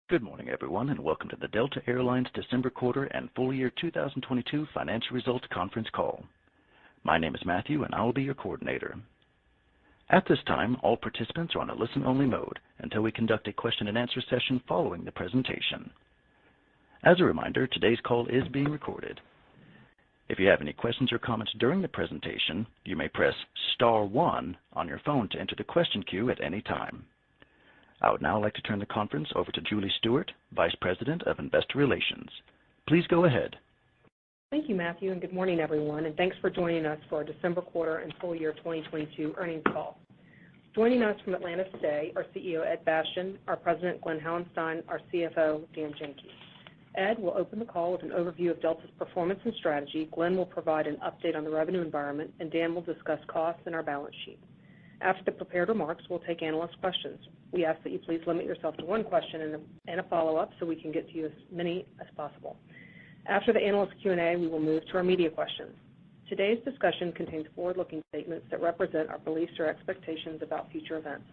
Good morning, everyone, and welcome to the Delta Air Lines December quarter and full year 2022 financial results conference call. My name is Matthew, and I will be your coordinator. At this time, all participants are on a listen-only mode until we conduct a question-and-answer session following the presentation. As a reminder, today's call is being recorded. If you have any questions or comments during the presentation, you may press star one on your phone to enter the question queue at any time. I would now like to turn the conference over to Julie Stewart, Vice President of Investor Relations. Please go ahead. Thank you, Matthew, and good morning, everyone, and thanks for joining us for our December quarter and full year 2022 earnings call. Joining us from Atlanta today are CEO Ed Bastian, our President Glen Hauenstein, our CFO Dan Janki. Ed will open the call with an overview of Delta's performance and strategy. Glen will provide an update on the revenue environment, and Dan will discuss costs and our balance sheet. After the prepared remarks, we'll take analyst questions. We ask that you please limit yourself to one question and a follow-up so we can get to you as many as possible. After the analyst Q&A, we will move to our media questions. Today's discussion contains forward-looking statements that represent our beliefs or expectations about future events.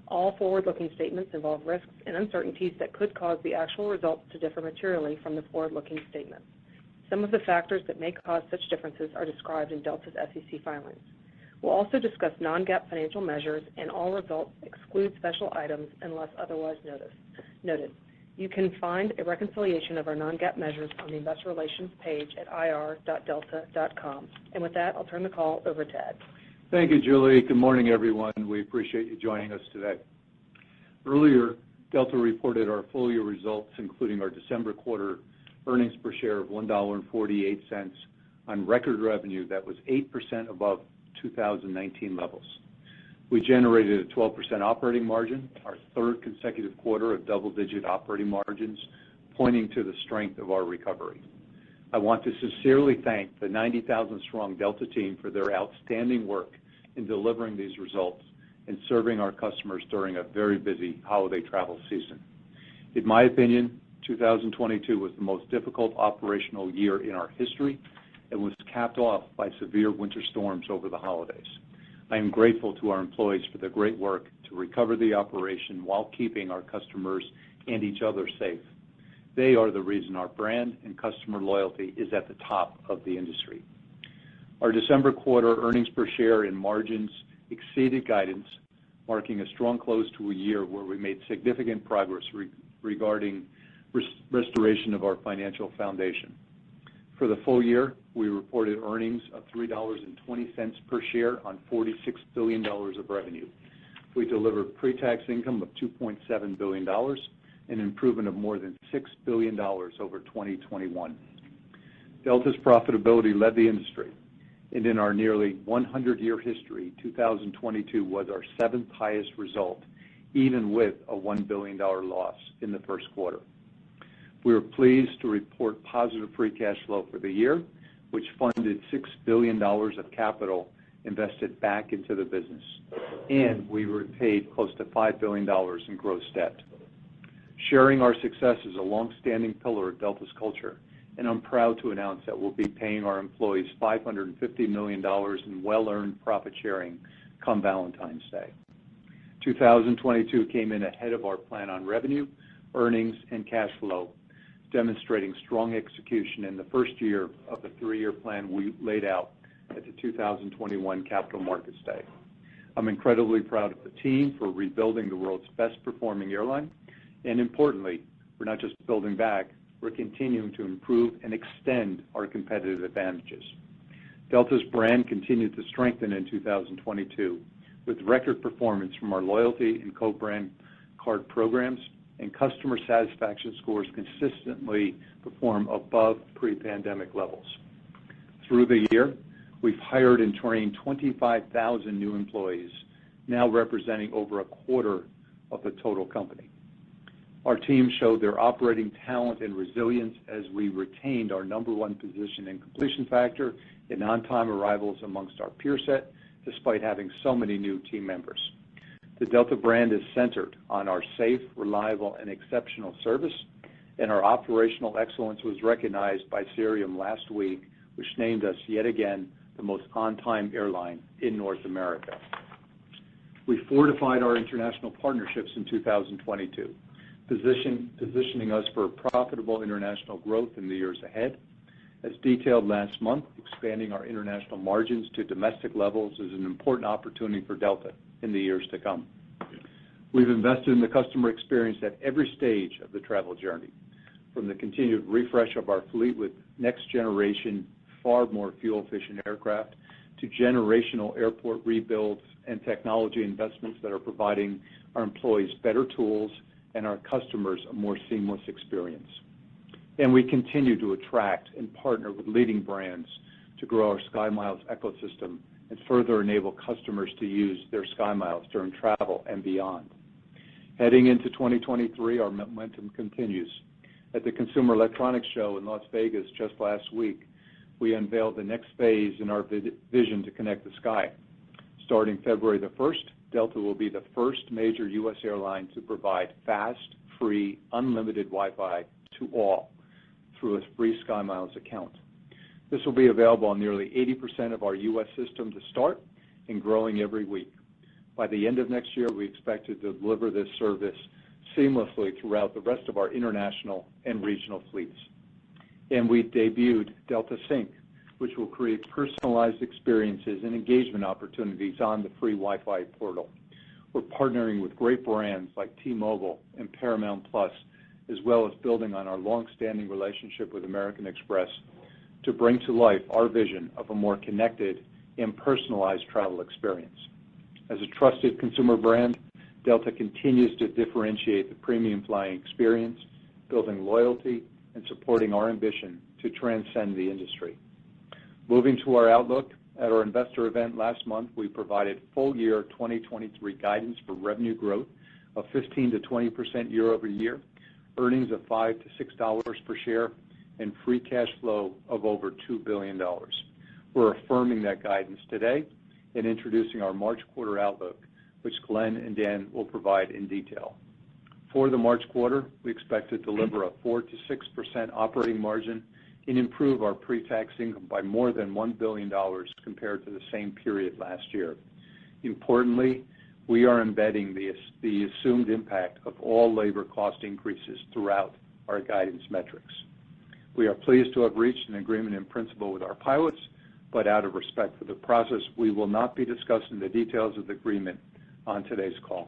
All forward-looking statements involve risks and uncertainties that could cause the actual results to differ materially from the forward-looking statements. Some of the factors that may cause such differences are described in Delta's SEC filings. We'll also discuss non-GAAP financial measures, and all results exclude special items unless otherwise noted. You can find a reconciliation of our non-GAAP measures on the investor relations page at ir.delta.com. And with that, I'll turn the call over to Ed. Thank you, Julie. Good morning, everyone. We appreciate you joining us today. Earlier, Delta reported our full year results, including our December quarter earnings per share of $1.48 on record revenue that was 8% above 2019 levels. We generated a 12% operating margin, our third consecutive quarter of double-digit operating margins, pointing to the strength of our recovery. I want to sincerely thank the 90,000-strong Delta team for their outstanding work in delivering these results and serving our customers during a very busy holiday travel season. In my opinion, 2022 was the most difficult operational year in our history and was capped off by severe winter storms over the holidays. I am grateful to our employees for their great work to recover the operation while keeping our customers and each other safe. They are the reason our brand and customer loyalty is at the top of the industry. Our December quarter earnings per share and margins exceeded guidance, marking a strong close to a year where we made significant progress regarding restoration of our financial foundation. For the full year, we reported earnings of $3.20 per share on $46 billion of revenue. We delivered pre-tax income of $2.7 billion, an improvement of more than $6 billion over 2021. Delta's profitability led the industry, and in our nearly 100-year history, 2022 was our seventh highest result, even with a $1 billion loss in the first quarter. We were pleased to report positive free cash flow for the year, which funded $6 billion of capital invested back into the business, and we repaid close to $5 billion in gross debt. Sharing our success is a long-standing pillar of Delta's culture, and I'm proud to announce that we'll be paying our employees $550 million in well-earned profit sharing come Valentine's Day. 2022 came in ahead of our plan on revenue, earnings, and cash flow, demonstrating strong execution in the first year of the three-year plan we laid out at the 2021 Capital Markets Day. I'm incredibly proud of the team for rebuilding the world's best-performing airline, and importantly, we're not just building back, we're continuing to improve and extend our competitive advantages. Delta's brand continued to strengthen in 2022 with record performance from our loyalty and co-brand card programs, and customer satisfaction scores consistently perform above pre-pandemic levels. Through the year, we've hired and trained 25,000 new employees, now representing over a quarter of the total company. Our team showed their operating talent and resilience as we retained our number one position in completion factor and on-time arrivals amongst our peer set, despite having so many new team members. The Delta brand is centered on our safe, reliable, and exceptional service, and our operational excellence was recognized by Cirium last week, which named us yet again the most on-time airline in North America. We fortified our international partnerships in 2022. positioning us for profitable international growth in the years ahead. As detailed last month, expanding our international margins to domestic levels is an important opportunity for Delta in the years to come. We've invested in the customer experience at every stage of the travel journey, from the continued refresh of our fleet with next-generation, far more fuel-efficient aircraft, to generational airport rebuilds and technology investments that are providing our employees better tools and our customers a more seamless experience. And we continue to attract and partner with leading brands to grow our SkyMiles ecosystem and further enable customers to use their SkyMiles during travel and beyond. Heading into 2023, our momentum continues. At the Consumer Electronics Show in Las Vegas just last week, we unveiled the next phase in our vision to connect the sky. Starting February the 1st, Delta will be the first major U.S. airline to provide fast, free, unlimited Wi-Fi to all through a free SkyMiles account. This will be available on nearly 80% of our U.S. system to start and growing every week. By the end of next year, we expect to deliver this service seamlessly throughout the rest of our international and regional fleets. And we debuted Delta Sync, which will create personalized experiences and engagement opportunities on the free Wi-Fi portal. We're partnering with great brands like T-Mobile and Paramount Plus, as well as building on our long-standing relationship with American Express to bring to life our vision of a more connected and personalized travel experience. As a trusted consumer brand, Delta continues to differentiate the premium flying experience, building loyalty and supporting our ambition to transcend the industry. Moving to our outlook, at our investor event last month, we provided full year 2023 guidance for revenue growth of 15 to 20% year over year, earnings of $5 to $6 per share, and free cash flow of over $2 billion. We're affirming that guidance today and introducing our March quarter outlook, which Glenn and Dan will provide in detail. For the March quarter, we expect to deliver a 4 to 6% operating margin and improve our pre-tax income by more than $1 billion compared to the same period last year. Importantly, we are embedding the assumed impact of all labor cost increases throughout our guidance metrics. We are pleased to have reached an agreement in principle with our pilots, but out of respect for the process, we will not be discussing the details of the agreement on today's call.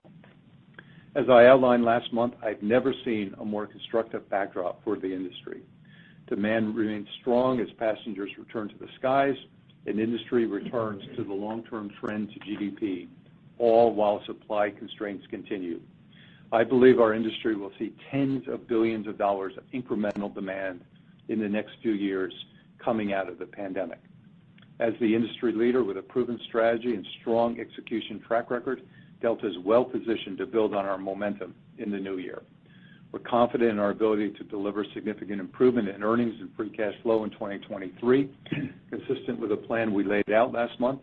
As I outlined last month, I've never seen a more constructive backdrop for the industry. Demand remains strong as passengers return to the skies and industry returns to the long-term trend to GDP, all while supply constraints continue. I believe our industry will see tens of billions of dollars of incremental demand in the next few years coming out of the pandemic. As the industry leader with a proven strategy and strong execution track record, Delta is well positioned to build on our momentum in the new year. We're confident in our ability to deliver significant improvement in earnings and free cash flow in 2023, consistent with the plan we laid out last month,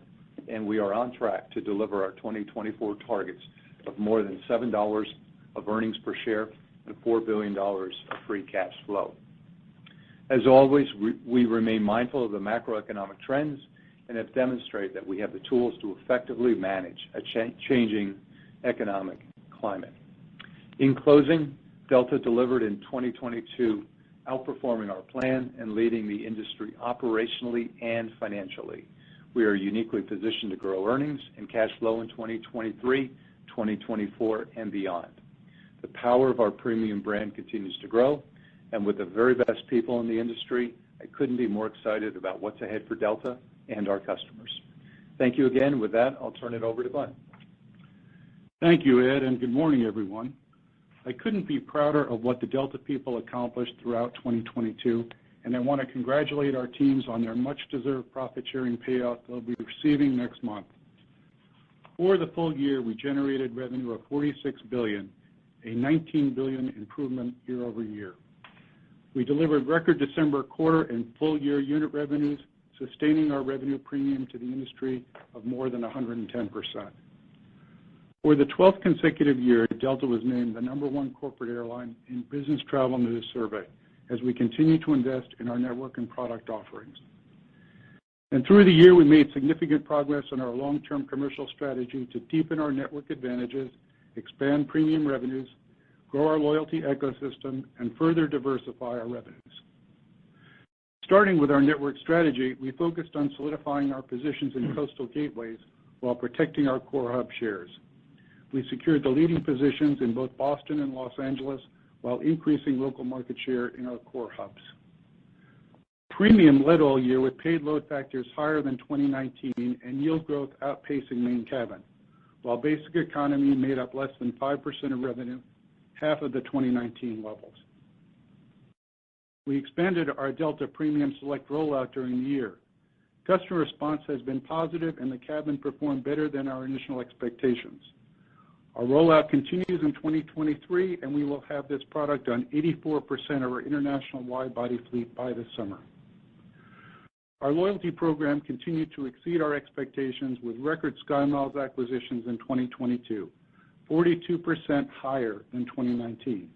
and we are on track to deliver our 2024 targets of more than $7 of earnings per share and $4 billion of free cash flow. As always, we remain mindful of the macroeconomic trends and have demonstrated that we have the tools to effectively manage a changing economic climate. In closing, Delta delivered in 2022, outperforming our plan and leading the industry operationally and financially. We are uniquely positioned to grow earnings and cash flow in 2023, 2024, and beyond. The power of our premium brand continues to grow, and with the very best people in the industry, I couldn't be more excited about what's ahead for Delta and our customers. Thank you again. With that, I'll turn it over to Glenn. Thank you, Ed, and good morning, everyone. I couldn't be prouder of what the Delta people accomplished throughout 2022, and I want to congratulate our teams on their much-deserved profit-sharing payout they'll be receiving next month. For the full year, we generated revenue of $46 billion, a $19 billion improvement year over year. We delivered record December quarter and full-year unit revenues, sustaining our revenue premium to the industry of more than 110%. For the 12th consecutive year, Delta was named the #1 corporate airline in Business Travel News survey as we continue to invest in our network and product offerings. And through the year, we made significant progress on our long-term commercial strategy to deepen our network advantages, expand premium revenues, grow our loyalty ecosystem, and further diversify our revenues. Starting with our network strategy, we focused on solidifying our positions in coastal gateways while protecting our core hub shares. We secured the leading positions in both Boston and Los Angeles while increasing local market share in our core hubs. Premium led all year with paid load factors higher than 2019 and yield growth outpacing main cabin, while basic economy made up less than 5% of revenue, half of the 2019 levels. We expanded our Delta Premium Select rollout during the year. Customer response has been positive and the cabin performed better than our initial expectations. Our rollout continues in 2023 and we will have this product on 84% of our international wide-body fleet by this summer. Our loyalty program continued to exceed our expectations with record SkyMiles acquisitions in 2022, 42% higher than 2019.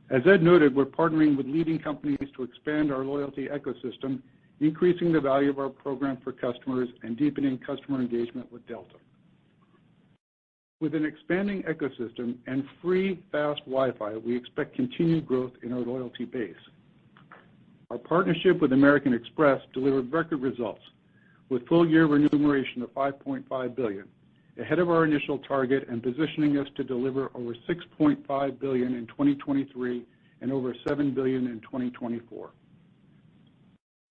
As Ed noted, we're partnering with leading companies to expand our loyalty ecosystem, increasing the value of our program for customers and deepening customer engagement with Delta. With an expanding ecosystem and free fast Wi-Fi, we expect continued growth in our loyalty base. Our partnership with American Express delivered record results with full-year remuneration of $5.5 billion, ahead of our initial target and positioning us to deliver over $6.5 billion in 2023 and over $7 billion in 2024.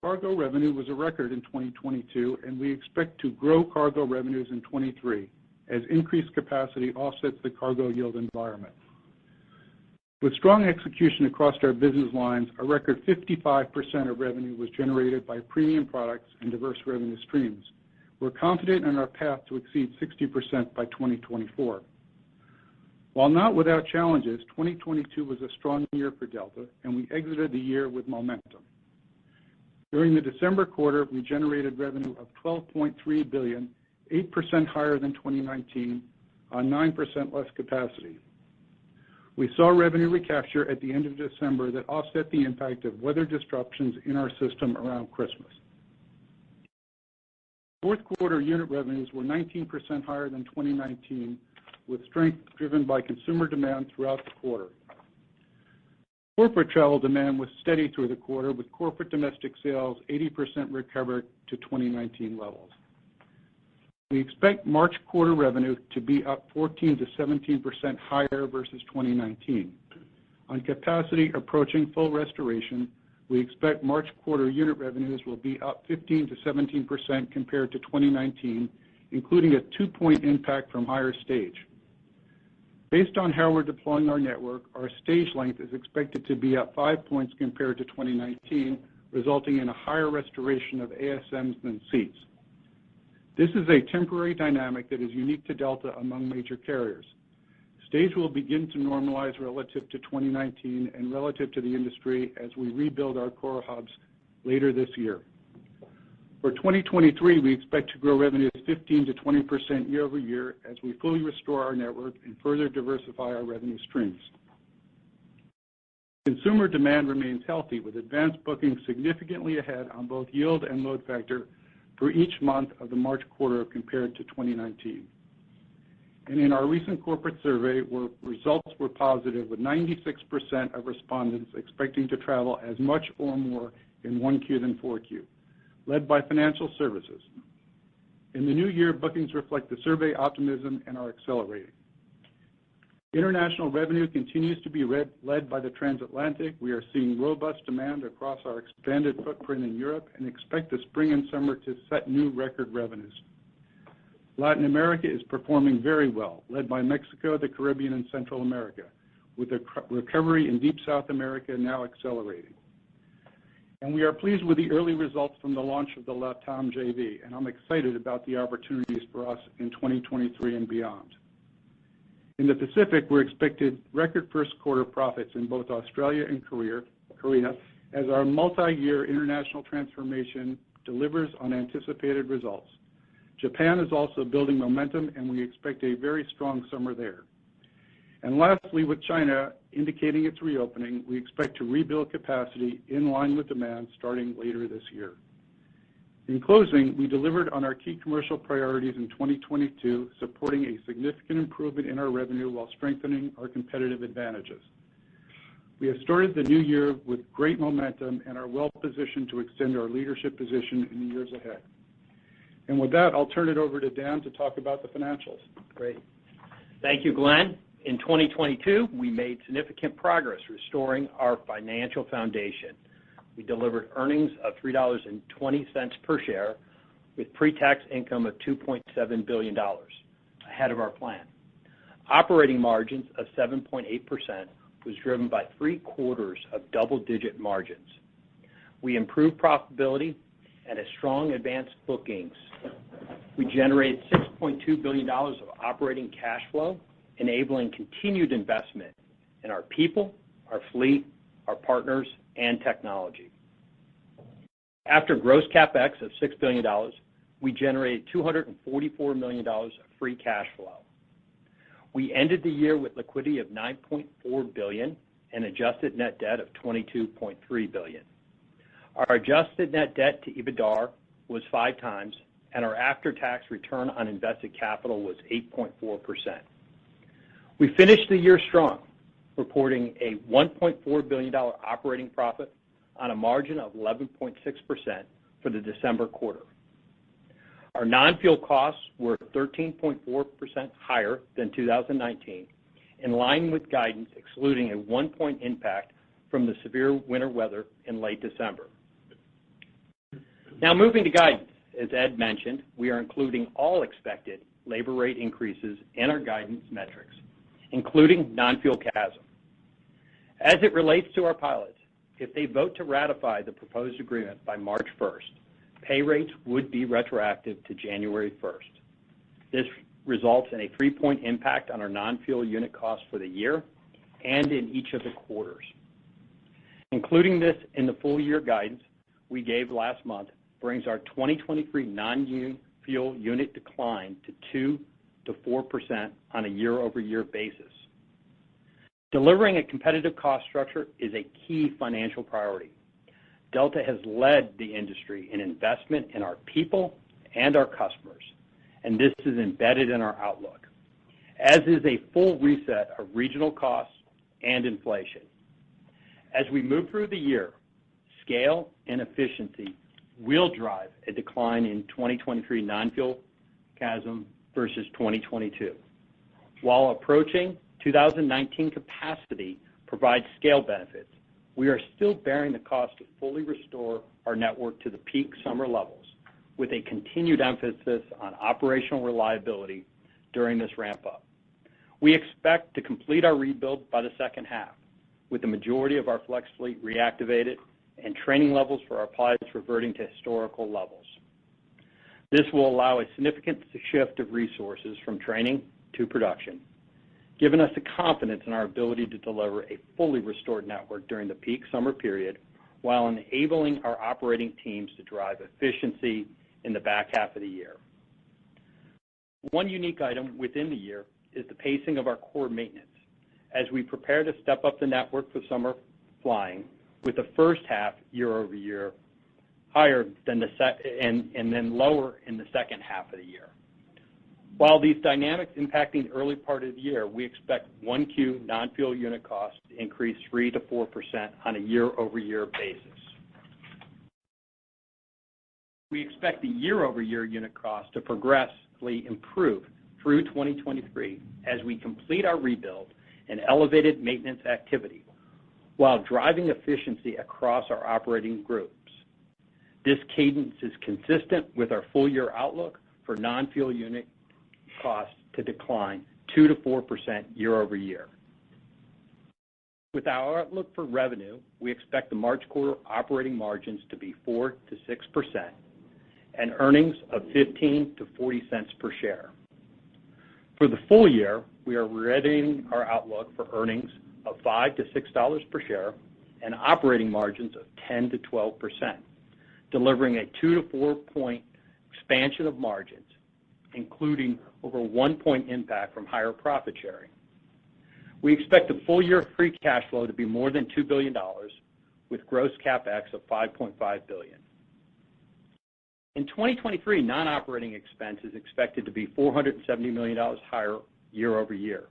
Cargo revenue was a record in 2022, and we expect to grow cargo revenues in 23 as increased capacity offsets the cargo yield environment. With strong execution across our business lines, a record 55% of revenue was generated by premium products and diverse revenue streams. We're confident in our path to exceed 60% by 2024. While not without challenges, 2022 was a strong year for Delta, and we exited the year with momentum. During the December quarter, we generated revenue of $12.3 billion, 8% higher than 2019 on 9% less capacity. We saw revenue recapture at the end of December that offset the impact of weather disruptions in our system around Christmas. Fourth quarter unit revenues were 19% higher than 2019, with strength driven by consumer demand throughout the quarter. Corporate travel demand was steady through the quarter, with corporate domestic sales 80% recovered to 2019 levels. We expect March quarter revenue to be up 14 to 17% higher versus 2019. On capacity approaching full restoration, we expect March quarter unit revenues will be up 15 to 17% compared to 2019, including a 2-point impact from higher stage. Based on how we're deploying our network, our stage length is expected to be up 5 points compared to 2019, resulting in a higher restoration of ASMs than seats. This is a temporary dynamic that is unique to Delta among major carriers. Stage will begin to normalize relative to 2019 and relative to the industry as we rebuild our core hubs later this year. For 2023, we expect to grow revenues 15 to 20% year over year as we fully restore our network and further diversify our revenue streams. Consumer demand remains healthy, with advanced bookings significantly ahead on both yield and load factor for each month of the March quarter compared to 2019. And in our recent corporate survey, where results were positive, with 96% of respondents expecting to travel as much or more in 1Q than 4Q, led by financial services. In the new year, bookings reflect the survey optimism and are accelerating. International revenue continues to be led by the transatlantic. We are seeing robust demand across our expanded footprint in Europe and expect the spring and summer to set new record revenues. Latin America is performing very well, led by Mexico, the Caribbean, and Central America, with the recovery in Deep South America now accelerating. And we are pleased with the early results from the launch of the LATAM JV, and I'm excited about the opportunities for us in 2023 and beyond. In the Pacific, we're expected record first quarter profits in both Australia and Korea as our multi-year international transformation delivers on anticipated results. Japan is also building momentum, and we expect a very strong summer there. And lastly, with China indicating its reopening, we expect to rebuild capacity in line with demand starting later this year. In closing, we delivered on our key commercial priorities in 2022, supporting a significant improvement in our revenue while strengthening our competitive advantages. We have started the new year with great momentum and are well positioned to extend our leadership position in the years ahead. And with that, I'll turn it over to Dan to talk about the financials. Great. Thank you, Glenn. In 2022, we made significant progress restoring our financial foundation. We delivered earnings of $3.20 per share with pre-tax income of $2.7 billion, ahead of our plan. Operating margins of 7.8% was driven by 3 quarters of double-digit margins. We improved profitability and a strong advanced bookings. We generated $6.2 billion of operating cash flow, enabling continued investment in our people, our fleet, our partners, and technology. After gross CapEx of $6 billion, we generated $244 million of free cash flow. We ended the year with liquidity of $9.4 billion and adjusted net debt of $22.3 billion. Our adjusted net debt to EBITDA was 5 times, and our after-tax return on invested capital was 8.4%. We finished the year strong, reporting a $1.4 billion operating profit on a margin of 11.6% for the December quarter. Our non-fuel costs were 13.4% higher than 2019, in line with guidance excluding a 1-point impact from the severe winter weather in late December. Now moving to guidance, as Ed mentioned, we are including all expected labor rate increases in our guidance metrics, including non-fuel CASM. As it relates to our pilots, if they vote to ratify the proposed agreement by March 1st, pay rates would be retroactive to January 1st. This results in a 3-point impact on our non-fuel unit costs for the year and in each of the quarters. Including this in the full year guidance we gave last month brings our 2023 non-fuel unit decline to 2-4% on a year-over-year basis. Delivering a competitive cost structure is a key financial priority. Delta has led the industry in investment in our people and our customers, and this is embedded in our outlook, as is a full reset of regional costs and inflation. As we move through the year, scale and efficiency will drive a decline in 2023 non-fuel CASM versus 2022. While approaching 2019 capacity provides scale benefits, we are still bearing the cost to fully restore our network to the peak summer levels, with a continued emphasis on operational reliability during this ramp-up. We expect to complete our rebuild by the second half, with the majority of our flex fleet reactivated and training levels for our pilots reverting to historical levels. This will allow a significant shift of resources from training to production, giving us the confidence in our ability to deliver a fully restored network during the peak summer period while enabling our operating teams to drive efficiency in the back half of the year. One unique item within the year is the pacing of our core maintenance as we prepare to step up the network for summer flying, with the first half year-over-year higher than and then lower in the second half of the year. While these dynamics impacting the early part of the year, we expect 1Q non-fuel unit costs to increase 3-4% on a year-over-year basis. We expect the year-over-year unit cost to progressively improve through 2023 as we complete our rebuild and elevated maintenance activity, while driving efficiency across our operating groups. This cadence is consistent with our full-year outlook for non-fuel unit costs to decline 2-4% year-over-year. With our outlook for revenue, we expect the March quarter operating margins to be 4-6% and earnings of 15 to 40 cents per share. For the full year, we are reiterating our outlook for earnings of $5 to $6 per share and operating margins of 10 to 12%, delivering a 2 to 4 point expansion of margins, including over 1 point impact from higher profit sharing. We expect the full year free cash flow to be more than $2 billion, with gross CapEx of $5.5 billion. In 2023, non-operating expense is expected to be $470 million higher year over year.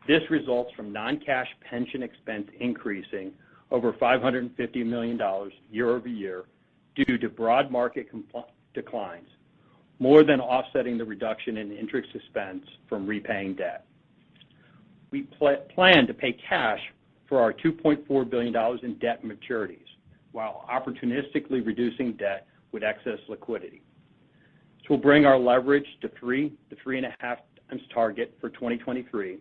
This results from non-cash pension expense increasing over $550 million year over year due to broad market declines, more than offsetting the reduction in interest expense from repaying debt. We plan to pay cash for our $2.4 billion in debt maturities while opportunistically reducing debt with excess liquidity. This will bring our leverage to 3 to 3.5 times target for 2023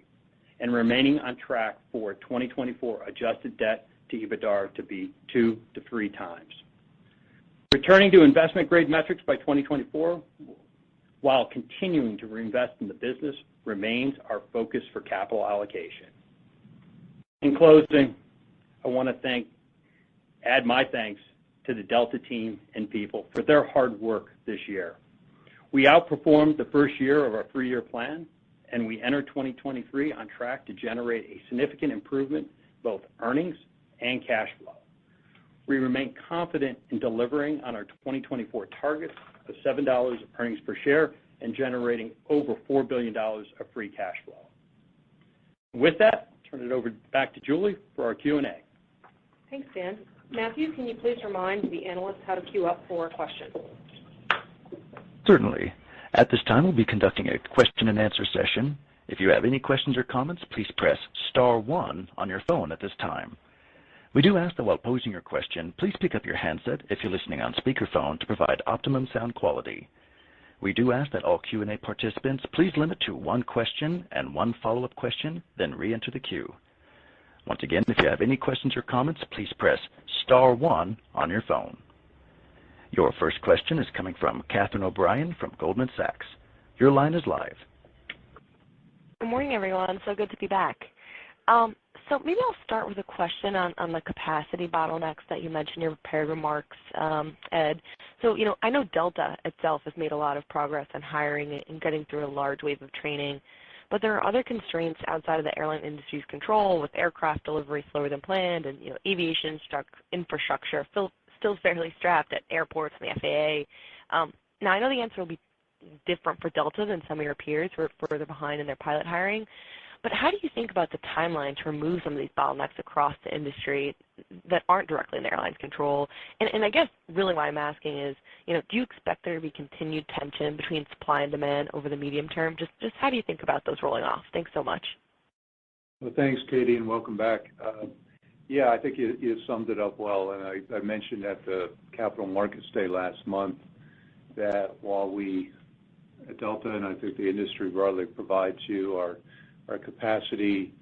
and remaining on track for 2024 adjusted debt to EBITDA to be 2 to 3 times. Returning to investment-grade metrics by 2024 while continuing to reinvest in the business remains our focus for capital allocation. In closing, I want to add my thanks to the Delta team and people for their hard work this year. We outperformed the first year of our 3-year plan, and we enter 2023 on track to generate a significant improvement in both earnings and cash flow. We remain confident in delivering on our 2024 targets of $7 of earnings per share and generating over $4 billion of free cash flow. With that, I'll turn it back to Julie for our Q&A. Thanks, Dan. Matthew, can you please remind the analysts how to queue up for questions? Certainly. At this time, we'll be conducting a question-and-answer session. If you have any questions or comments, please press star 1 on your phone at this time. We do ask that while posing your question, please pick up your handset if you're listening on speakerphone to provide optimum sound quality. We do ask that all Q&A participants please limit to 1 question and 1 follow-up question, then re-enter the queue. Once again, if you have any questions or comments, please press star 1 on your phone. Your first question is coming from Catherine O'Brien from Goldman Sachs. Your line is live. Good morning, everyone. So good to be back. So maybe I'll start with a question on the capacity bottlenecks that you mentioned in your prepared remarks, Ed. So, I know Delta itself has made a lot of progress on hiring and getting through a large wave of training, but there are other constraints outside of the airline industry's control, with aircraft delivery slower than planned and, aviation infrastructure still fairly strapped at airports and the FAA. Now, I know the answer will be different for Delta than some of your peers who are further behind in their pilot hiring, but how do you think about the timeline to remove some of these bottlenecks across the industry that aren't directly in the airline's control? And I guess really why I'm asking is, do you expect there to be continued tension between supply and demand over the medium term? Just how do you think about those rolling off? Thanks so much. Well, thanks, Katie, and welcome back. Yeah, I think you summed it up well, and I mentioned at the Capital Markets Day last month that while we at Delta and I think the industry broadly provides you our capacity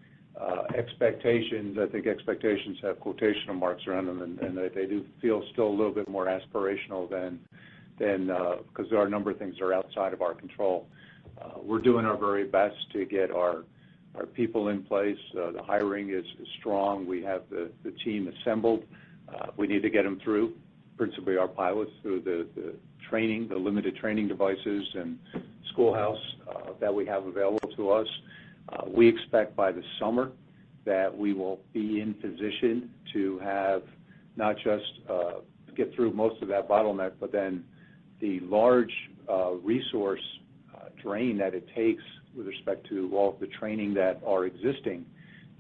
expectations, I think expectations have quotational marks around them, and they do feel still a little bit more aspirational than because there are a number of things that are outside of our control. We're doing our very best to get our people in place. The hiring is strong. We have the team assembled. We need to get them through, principally our pilots, through the training, the limited training devices and schoolhouse that we have available to us. We expect by the summer that we will be in position to have not just get through most of that bottleneck, but then the large resource drain that it takes with respect to all of the training that our existing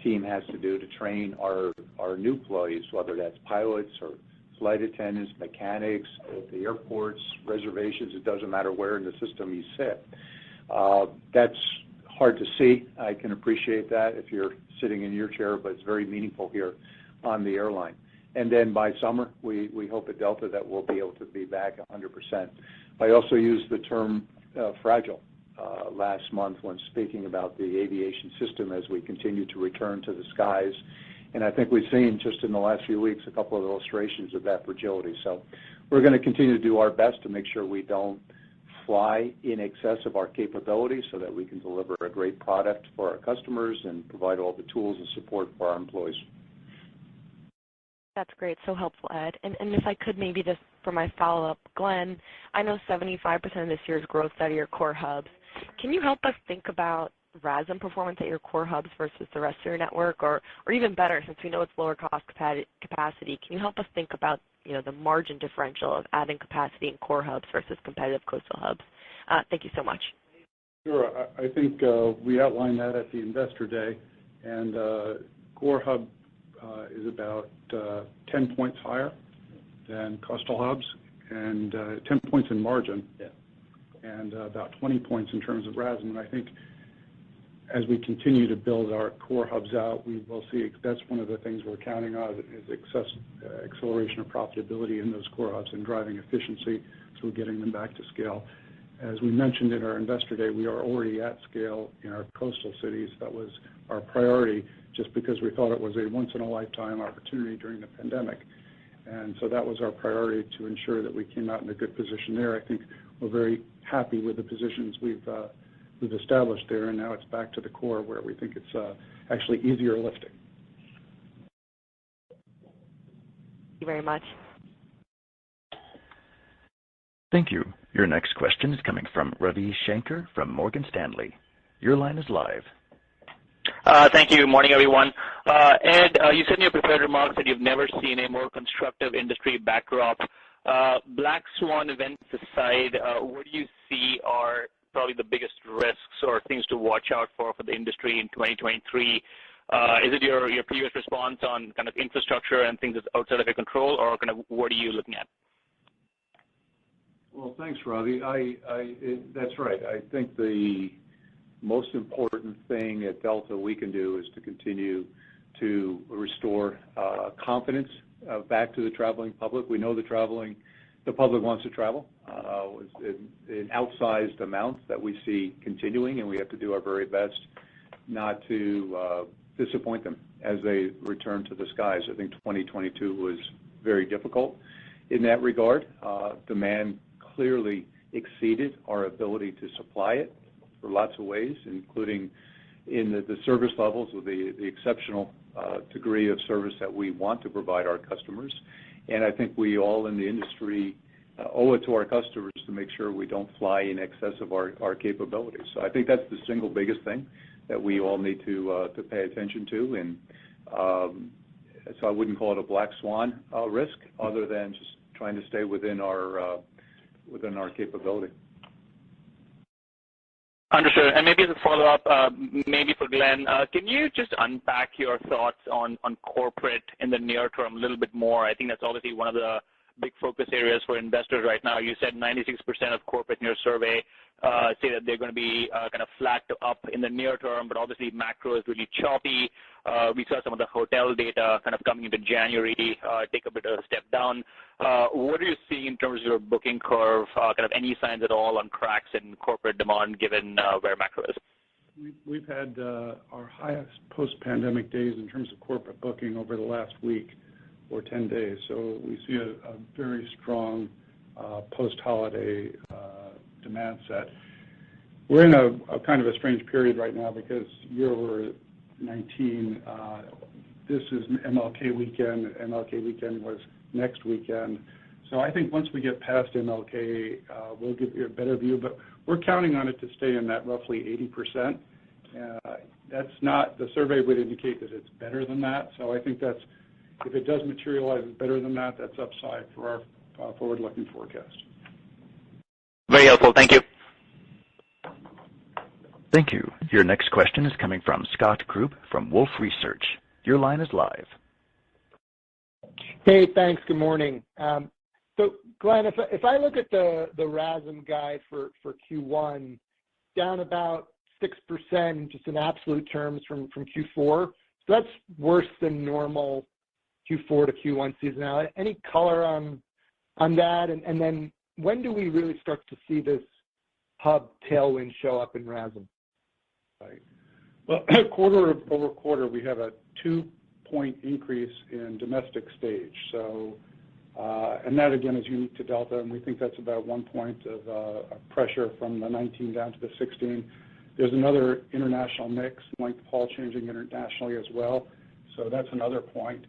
team has to do to train our new employees, whether that's pilots or flight attendants, mechanics, at the airports, reservations, it doesn't matter where in the system you sit. That's hard to see. I can appreciate that if you're sitting in your chair, but it's very meaningful here on the airline. And then by summer, we hope at Delta that we'll be able to be back 100%. I also used the term fragile last month when speaking about the aviation system as we continue to return to the skies. And I think we've seen just in the last few weeks a couple of illustrations of that fragility. So we're going to continue to do our best to make sure we don't fly in excess of our capabilities so that we can deliver a great product for our customers and provide all the tools and support for our employees. That's great. So helpful, Ed. And if I could maybe just for my follow-up, Glenn, I know 75% of this year's growth out of your core hubs. Can you help us think about RASM performance at your core hubs versus the rest of your network? Or even better, since we know it's lower cost capacity, can you help us think about the margin differential of adding capacity in core hubs versus competitive coastal hubs? Thank you so much. Sure. I think we outlined that at the Investor Day, and core hub is about 10 points higher than coastal hubs, and 10 points in margin, and about 20 points in terms of RASM. And I think as we continue to build our core hubs out, we will see that's one of the things we're counting on is acceleration of profitability in those core hubs and driving efficiency through getting them back to scale. As we mentioned in our Investor Day, we are already at scale in our coastal cities. That was our priority just because we thought it was a once-in-a-lifetime opportunity during the pandemic. And so that was our priority to ensure that we came out in a good position there. I think we're very happy with the positions we've established there, and now it's back to the core where we think it's actually easier lifting. Thank you very much. Thank you. Your next question is coming from Ravi Shanker from Morgan Stanley. Your line is live. Thank you. Good morning, everyone. Ed, you said in your prepared remarks that you've never seen a more constructive industry backdrop. Black swan events aside, what do you see are probably the biggest risks or things to watch out for the industry in 2023? Is it your previous response on kind of infrastructure and things that's outside of your control, or kind of what are you looking at? Well, thanks, Ravi. That's right. I think the most important thing at Delta we can do is to continue to restore confidence back to the traveling public. We know the public wants to travel in outsized amounts that we see continuing, and we have to do our very best not to disappoint them as they return to the skies. I think 2022 was very difficult in that regard. Demand clearly exceeded our ability to supply it for lots of ways, including in the service levels with the exceptional degree of service that we want to provide our customers. And I think we all in the industry owe it to our customers to make sure we don't fly in excess of our capabilities. So I think that's the single biggest thing that we all need to pay attention to. And so I wouldn't call it a black swan risk other than just trying to stay within our capability. Understood. And maybe as a follow-up, maybe for Glen, can you just unpack your thoughts on corporate in the near term a little bit more? I think that's obviously one of the big focus areas for investors right now. You said 96% of corporate in your survey say that they're going to be kind of flat to up in the near term, but obviously macro is really choppy. We saw some of the hotel data kind of coming into January take a bit of a step down. What are you seeing in terms of your booking curve, kind of any signs at all on cracks in corporate demand given where macro is? We've had our highest post-pandemic days in terms of corporate booking over the last week or 10 days. So we see a very strong post-holiday demand set. We're in a kind of a strange period right now because year over 19, this is MLK weekend. MLK weekend was next weekend. So I think once we get past MLK, we'll give you a better view. But we're counting on it to stay in that roughly 80%. That's not, the survey would indicate that it's better than that. So I think that's, if it does materialize better than that, that's upside for our forward-looking forecast. Very helpful. Thank you. Thank you. Your next question is coming from Scott Group from Wolfe Research. Your line is live. Hey, thanks. Good morning. So, Glen, if I look at the RASM guide for Q1, down about 6% just in absolute terms from Q4. So that's worse than normal Q4 to Q1 seasonality. Any color on that? And then when do we really start to see this hub tailwind show up in RASM? Right. Well, quarter over quarter, we have a 2-point increase in domestic stage. So, and that again is unique to Delta, and we think that's about 1 point of pressure from the 19 down to the 16. There's another international mix, length of haul changing internationally as well. So that's another point.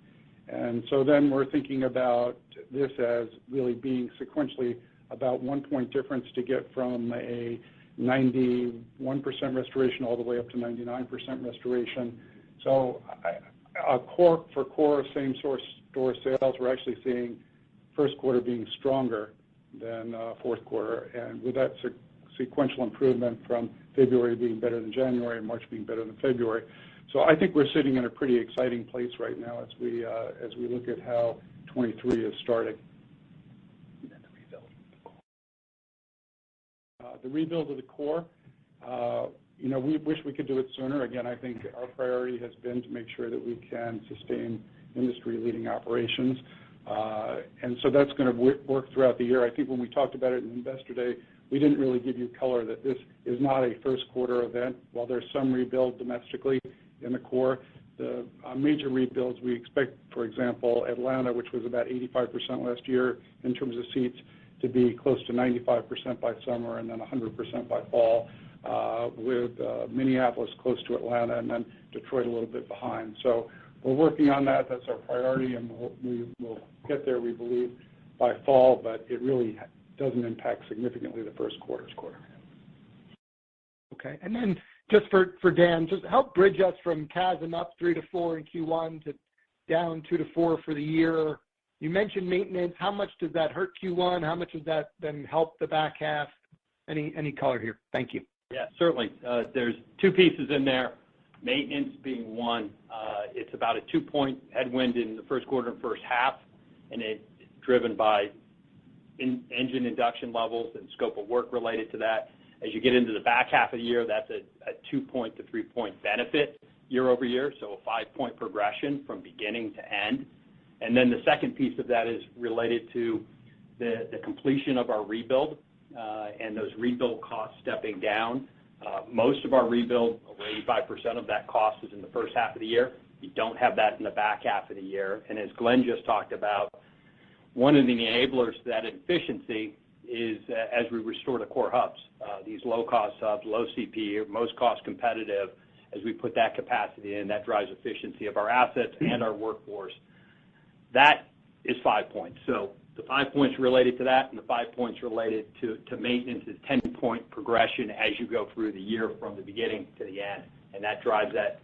And so then we're thinking about this as really being sequentially about 1 point difference to get from a 91% restoration all the way up to 99% restoration. So core same store sales, we're actually seeing first quarter being stronger than fourth quarter, and with that sequential improvement from February being better than January and March being better than February. So I think we're sitting in a pretty exciting place right now as we look at how 23 is starting. The rebuild of the core, we wish we could do it sooner. Again, I think our priority has been to make sure that we can sustain industry-leading operations. And so that's going to work throughout the year. I think when we talked about it in Investor Day, we didn't really give you color that this is not a first quarter event. While there's some rebuild domestically in the core, the major rebuilds we expect, for example, Atlanta, which was about 85% last year in terms of seats, to be close to 95% by summer and then 100% by fall, with Minneapolis close to Atlanta and then Detroit a little bit behind. So we're working on that. That's our priority, and we'll get there, we believe, by fall, but it really doesn't impact significantly the first quarter. Okay, and then just for Dan, just help bridge us from CASM up 3 to 4 in Q1 to down 2 to 4 for the year. You mentioned maintenance. How much does that hurt Q1? How much does that then help the back half? Any color here? Thank you. Yeah, certainly. There's two pieces in there. Maintenance being one. It's about a 2-point headwind in the first quarter and first half, and it's driven by engine induction levels and scope of work related to that. As you get into the back half of the year, that's a 2-point to 3-point benefit year over year, so a 5-point progression from beginning to end. And then the second piece of that is related to the completion of our rebuild and those rebuild costs stepping down. Most of our rebuild, over 85% of that cost is in the first half of the year. You don't have that in the back half of the year. And as Glenn just talked about, one of the enablers to that efficiency is as we restore the core hubs, these low-cost hubs, low CP, most cost competitive, as we put that capacity in, that drives efficiency of our assets and our workforce. That is 5 points. So the 5 points related to that and the 5 points related to maintenance is 10-point progression as you go through the year from the beginning to the end. And that drives that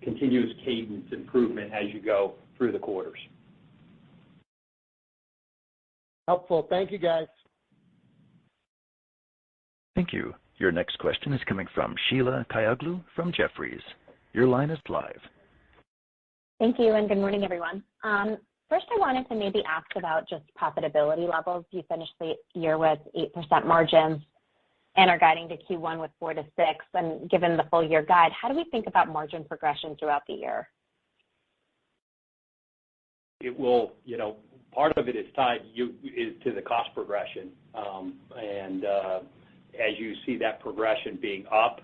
continuous cadence improvement as you go through the quarters. Helpful. Thank you, guys. Thank you. Your next question is coming from Sheila Kahyaoglu from Jefferies. Your line is live. Thank you, and good morning, everyone. First, I wanted to maybe ask about just profitability levels. You finished the year with 8% margins and are guiding to Q1 with 4 to 6. And given the full year guide, how do we think about margin progression throughout the year? It will, part of it is tied to the cost progression. As you see that progression being up,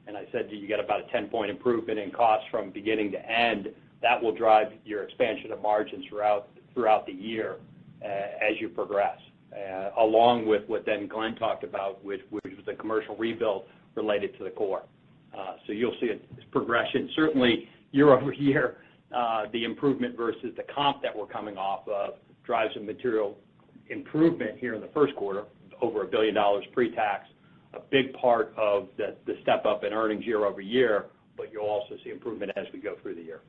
and I said you got about a 10-point improvement in cost from beginning to end, that will drive your expansion of margins throughout the year as you progress, along with what then Glenn talked about, which was the commercial rebuild related to the core. So you'll see a progression, certainly year over year. The improvement versus the comp that we're coming off of drives a material improvement here in the first quarter, over $1 billion pre-tax, a big part of the step up in earnings year over year, but you'll also see improvement as we go through the year.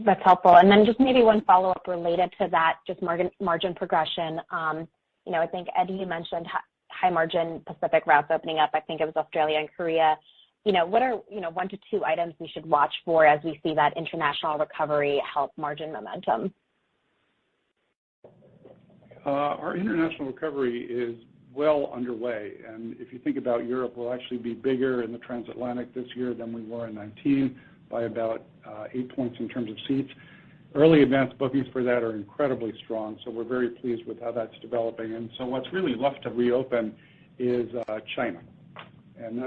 That's helpful. And then just maybe one follow-up related to that, just margin progression. I think, Eddie, you mentioned high margin Pacific routes opening up. I think it was Australia and Korea. What are 1 to 2 items we should watch for as we see that international recovery help margin momentum? Our international recovery is well underway, and if you think about Europe, we'll actually be bigger in the transatlantic this year than we were in 2019 by about 8 points in terms of seats. Early advanced bookings for that are incredibly strong, so we're very pleased with how that's developing. And so what's really left to reopen is China. And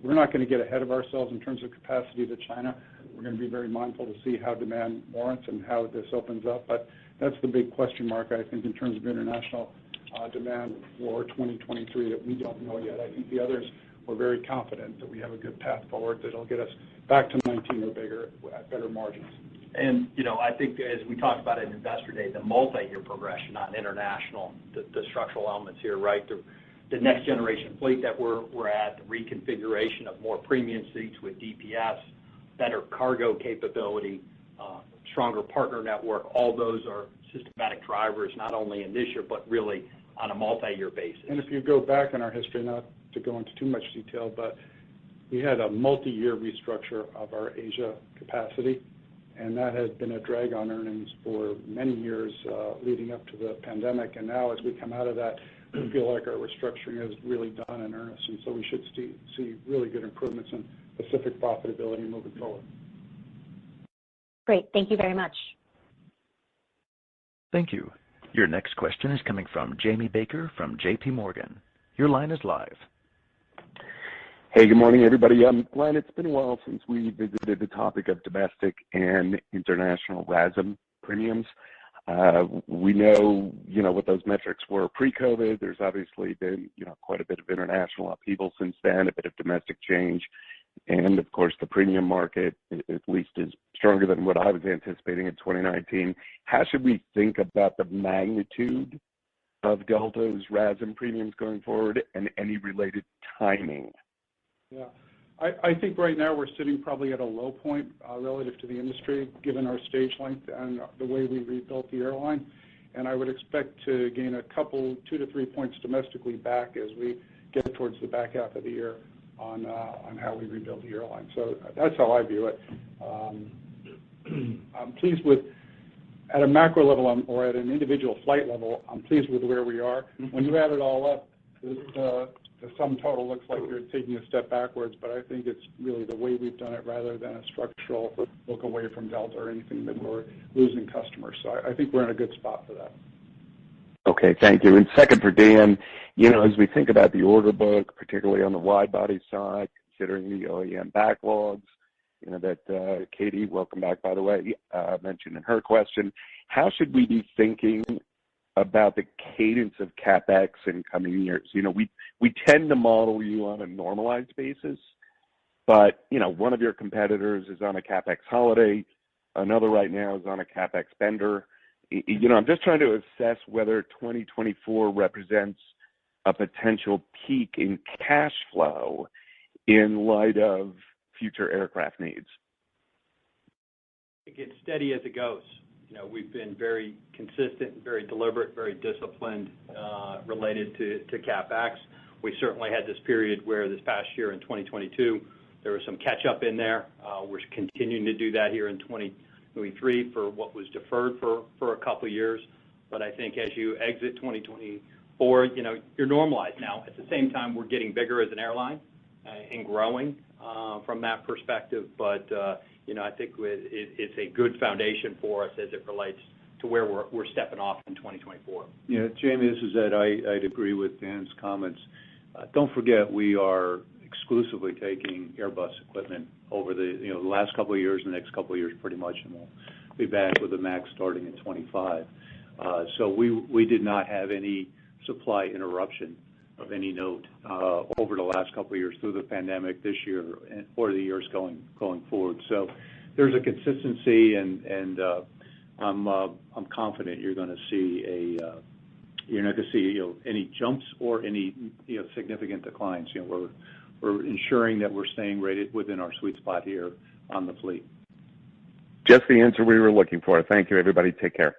we're not going to get ahead of ourselves in terms of capacity to China. We're going to be very mindful to see how demand warrants and how this opens up. But that's the big question mark, I think, in terms of international demand for 2023 that we don't know yet. I think the others, we're very confident that we have a good path forward that'll get us back to 19 or bigger at better margins. And, I think as we talked about at Investor Day, the multi-year progression on international, the structural elements here, right? the next generation fleet that we're at, the reconfiguration of more premium seats with DPS, better cargo capability, stronger partner network, all those are systematic drivers, not only in this year, but really on a multi-year basis. And if you go back in our history, not to go into too much detail, but we had a multi-year restructure of our Asia capacity, and that has been a drag on earnings for many years leading up to the pandemic. And now as we come out of that, we feel like our restructuring is really done in earnest, and so we should see really good improvements in Pacific profitability moving forward. Great. Thank you very much. Thank you. Your next question is coming from Jamie Baker from J.P. Morgan. Your line is live. Hey, good morning, everybody. Glenn, it's been a while since we visited the topic of domestic and international RASM premiums. We know, what those metrics were pre-COVID. There's obviously been, quite a bit of international upheaval since then, a bit of domestic change. And, of course, the premium market, at least, is stronger than what I was anticipating in 2019. How should we think about the magnitude of Delta's RASM premiums going forward and any related timing? Yeah. I think right now we're sitting probably at a low point relative to the industry, given our stage length and the way we rebuilt the airline. And I would expect to gain a couple, 2 to 3 points domestically back as we get towards the back half of the year on how we rebuild the airline. So that's how I view it. I'm pleased with, at a macro level or at an individual flight level, I'm pleased with where we are. When you add it all up, the sum total looks like you're taking a step backwards, but I think it's really the way we've done it rather than a structural look away from Delta or anything that we're losing customers. So I think we're in a good spot for that. Okay, thank you. And second for Dan, as we think about the order book, particularly on the wide-body side, considering the OEM backlogs, that Katie, welcome back, by the way, mentioned in her question, how should we be thinking about the cadence of CapEx in coming years? We tend to model you on a normalized basis, but, one of your competitors is on a CapEx holiday. Another right now is on a CapEx bender. I'm just trying to assess whether 2024 represents a potential peak in cash flow in light of future aircraft needs. It gets steady as it goes. We've been very consistent, very deliberate, very disciplined related to CapEx. We certainly had this period where this past year in 2022, there was some catch-up in there. We're continuing to do that here in 2023 for what was deferred for a couple of years. But I think as you exit 2024, you're normalized now. At the same time, we're getting bigger as an airline and growing from that perspective. But I think it's a good foundation for us as it relates to where we're stepping off in 2024. Yeah, Jamie, this is Ed. I'd agree with Dan's comments. Don't forget, we are exclusively taking Airbus equipment over the last couple of years, the next couple of years pretty much, and we'll be back with the MAX starting in 25. So we did not have any supply interruption of any note over the last couple of years through the pandemic this year or the years going forward. So there's a consistency, and I'm confident you're going to see you're not going to see any jumps or any significant declines. We're ensuring that we're staying rated within our sweet spot here on the fleet. Just the answer we were looking for. Thank you, everybody. Take care.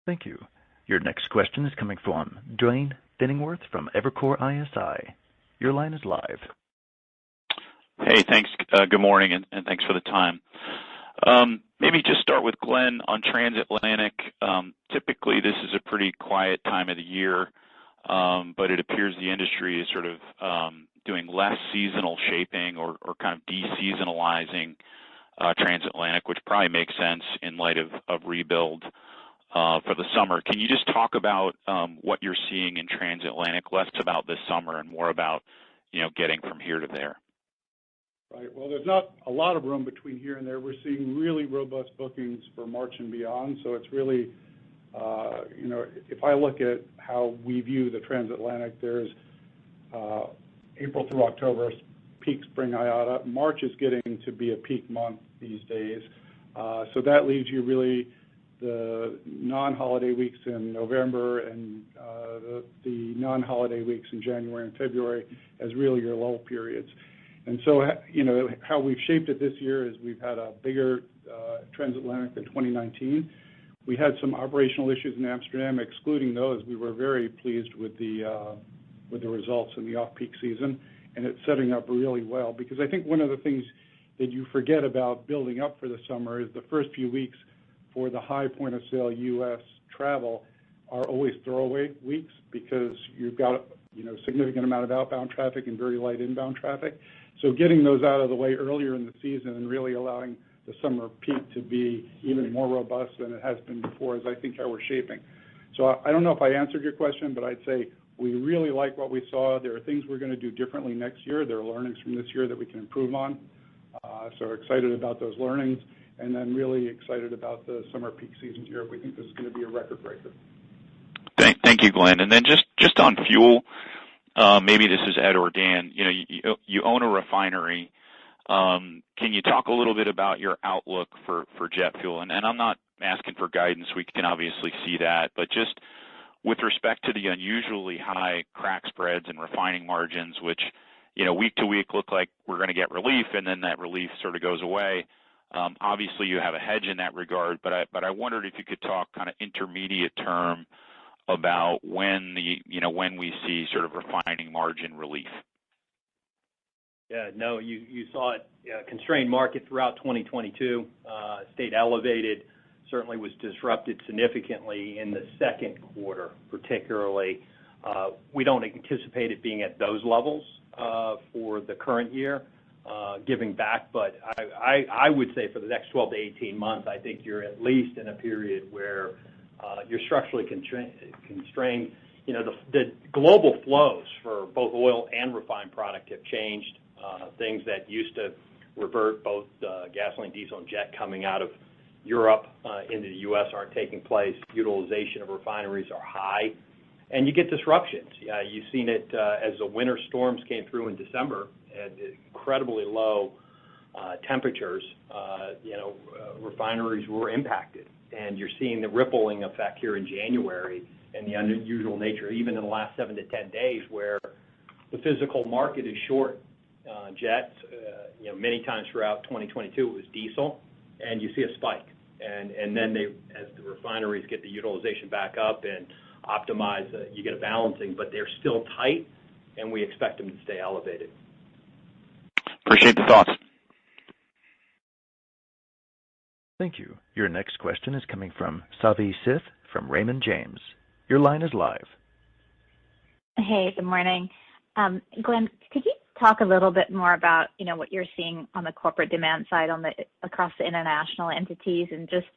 Thank you. Your next question is coming from Duane Pfennigwerth from Evercore ISI. Your line is live. Hey, thanks. Good morning, and thanks for the time. Maybe just start with Glenn on transatlantic. Typically, this is a pretty quiet time of the year, but it appears the industry is sort of doing less seasonal shaping or kind of de-seasonalizing transatlantic, which probably makes sense in light of rebuild for the summer. Can you just talk about what you're seeing in transatlantic, less about this summer and more about, getting from here to there? Right. Well, there's not a lot of room between here and there. We're seeing really robust bookings for March and beyond. So it's really, if I look at how we view the transatlantic, there's April through October, peak spring IATA. March is getting to be a peak month these days. So that leaves you really the non-holiday weeks in November and the non-holiday weeks in January and February as really your lull periods. And so, how we've shaped it this year is we've had a bigger transatlantic than 2019. We had some operational issues in Amsterdam. Excluding those, we were very pleased with the results in the off-peak season, and it's setting up really well, because I think one of the things that you forget about building up for the summer is the first few weeks for the high point of sale U.S. travel are always throwaway weeks, because you've got significant amount of outbound traffic and very light inbound traffic. So getting those out of the way earlier in the season and really allowing the summer peak to be even more robust than it has been before is, I think, how we're shaping. So I don't know if I answered your question, but I'd say we really like what we saw. There are things we're going to do differently next year. There are learnings from this year that we can improve on. So excited about those learnings, and then really excited about the summer peak season here. We think this is going to be a record breaker. Thank you, Glenn. And then just on fuel, maybe this is Ed or Dan. You own a refinery. Can you talk a little bit about your outlook for jet fuel? And I'm not asking for guidance. We can obviously see that, but just with respect to the unusually high crack spreads and refining margins, which week to week look like we're going to get relief, and then that relief sort of goes away. Obviously, you have a hedge in that regard, but I wondered if you could talk kind of intermediate term about when we see sort of refining margin relief. Yeah, no, you saw it. Constrained market throughout 2022, stayed elevated. Certainly was disrupted significantly in the second quarter, particularly. We don't anticipate it being at those levels for the current year, giving back. But I would say for the next 12 to 18 months, I think you're at least in a period where you're structurally constrained. The global flows for both oil and refined product have changed. Things that used to revert, both gasoline, diesel, and jet coming out of Europe into the U.S. aren't taking place. Utilization of refineries are high, and you get disruptions. You've seen it as the winter storms came through in December at incredibly low temperatures. Refineries were impacted, and you're seeing the rippling effect here in January and the unusual nature, even in the last 7 to 10 days, where the physical market is short. Jets, many times throughout 2022, it was diesel, and you see a spike. And then as the refineries get the utilization back up and optimize, you get a balancing, but they're still tight, and we expect them to stay elevated. Appreciate the thoughts. Thank you. Your next question is coming from Savi Syth from Raymond James. Your line is live. Hey, good morning. Glenn, could you talk a little bit more about, what you're seeing on the corporate demand side across the international entities, and just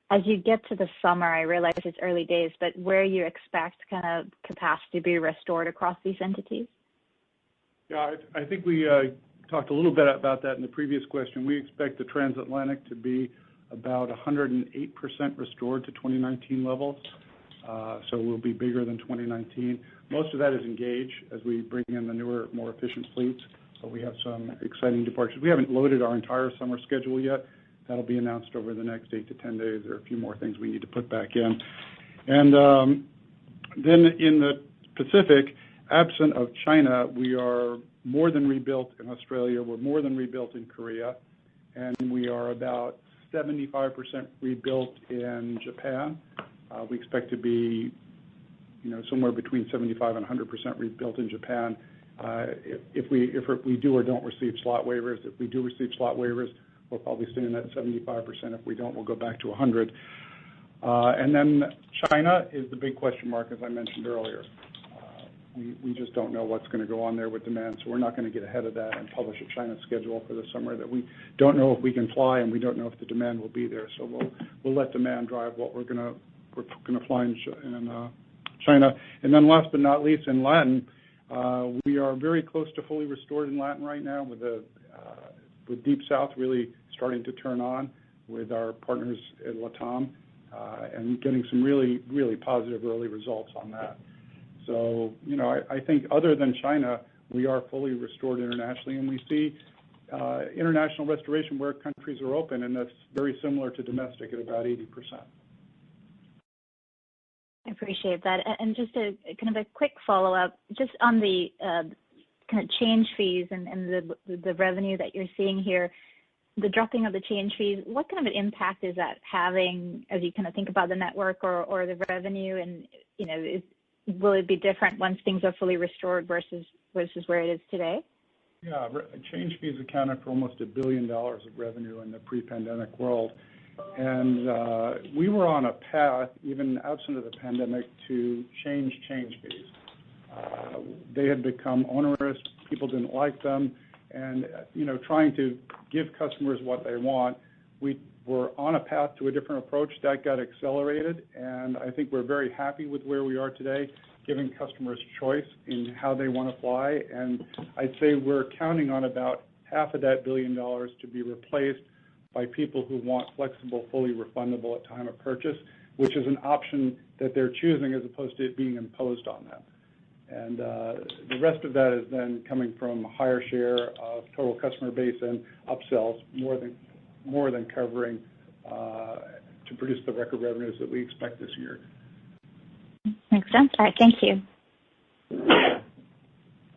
as you get to the summer, I realize it's early days, but where you expect kind of capacity to be restored across these entities? Yeah, I think we talked a little bit about that in the previous question. We expect the transatlantic to be about 108% restored to 2019 levels. So we'll be bigger than 2019. Most of that is engaged as we bring in the newer, more efficient fleets, but we have some exciting departures. We haven't loaded our entire summer schedule yet. That'll be announced over the next 8 to 10 days. There are a few more things we need to put back in. And then in the Pacific, absent of China, we are more than rebuilt in Australia. We're more than rebuilt in Korea, and we are about 75% rebuilt in Japan. We expect to be, somewhere between 75 and 100% rebuilt in Japan if we do or don't receive slot waivers. If we do receive slot waivers, we'll probably stay in that 75%. If we don't, we'll go back to 100. And then China is the big question mark, as I mentioned earlier. We just don't know what's going to go on there with demand, so we're not going to get ahead of that and publish a China schedule for the summer that we don't know if we can fly, and we don't know if the demand will be there. So we'll let demand drive what we're going to fly in China. And then last but not least, in Latin, we are very close to fully restored in Latin right now, with Deep South really starting to turn on with our partners at LATAM, and getting some really, really positive early results on that. So, I think other than China, we are fully restored internationally, and we see international restoration where countries are open, and that's very similar to domestic at about 80%. I appreciate that. And just a kind of a quick follow-up, just on the kind of change fees and the revenue that you're seeing here, the dropping of the change fees, what kind of an impact is that having as you kind of think about the network or the revenue? And, will it be different once things are fully restored versus where it is today? Yeah, change fees accounted for almost $1 billion of revenue in the pre-pandemic world. And we were on a path, even absent of the pandemic, to change fees. They had become onerous. People didn't like them. And, trying to give customers what they want, we were on a path to a different approach. That got accelerated, and I think we're very happy with where we are today, giving customers choice in how they want to fly. And I'd say we're counting on about half of that $1 billion to be replaced by people who want flexible, fully refundable at time of purchase, which is an option that they're choosing as opposed to it being imposed on them. And the rest of that is then coming from a higher share of total customer base and upsells, more than covering to produce the record revenues that we expect this year. Makes sense. All right, thank you.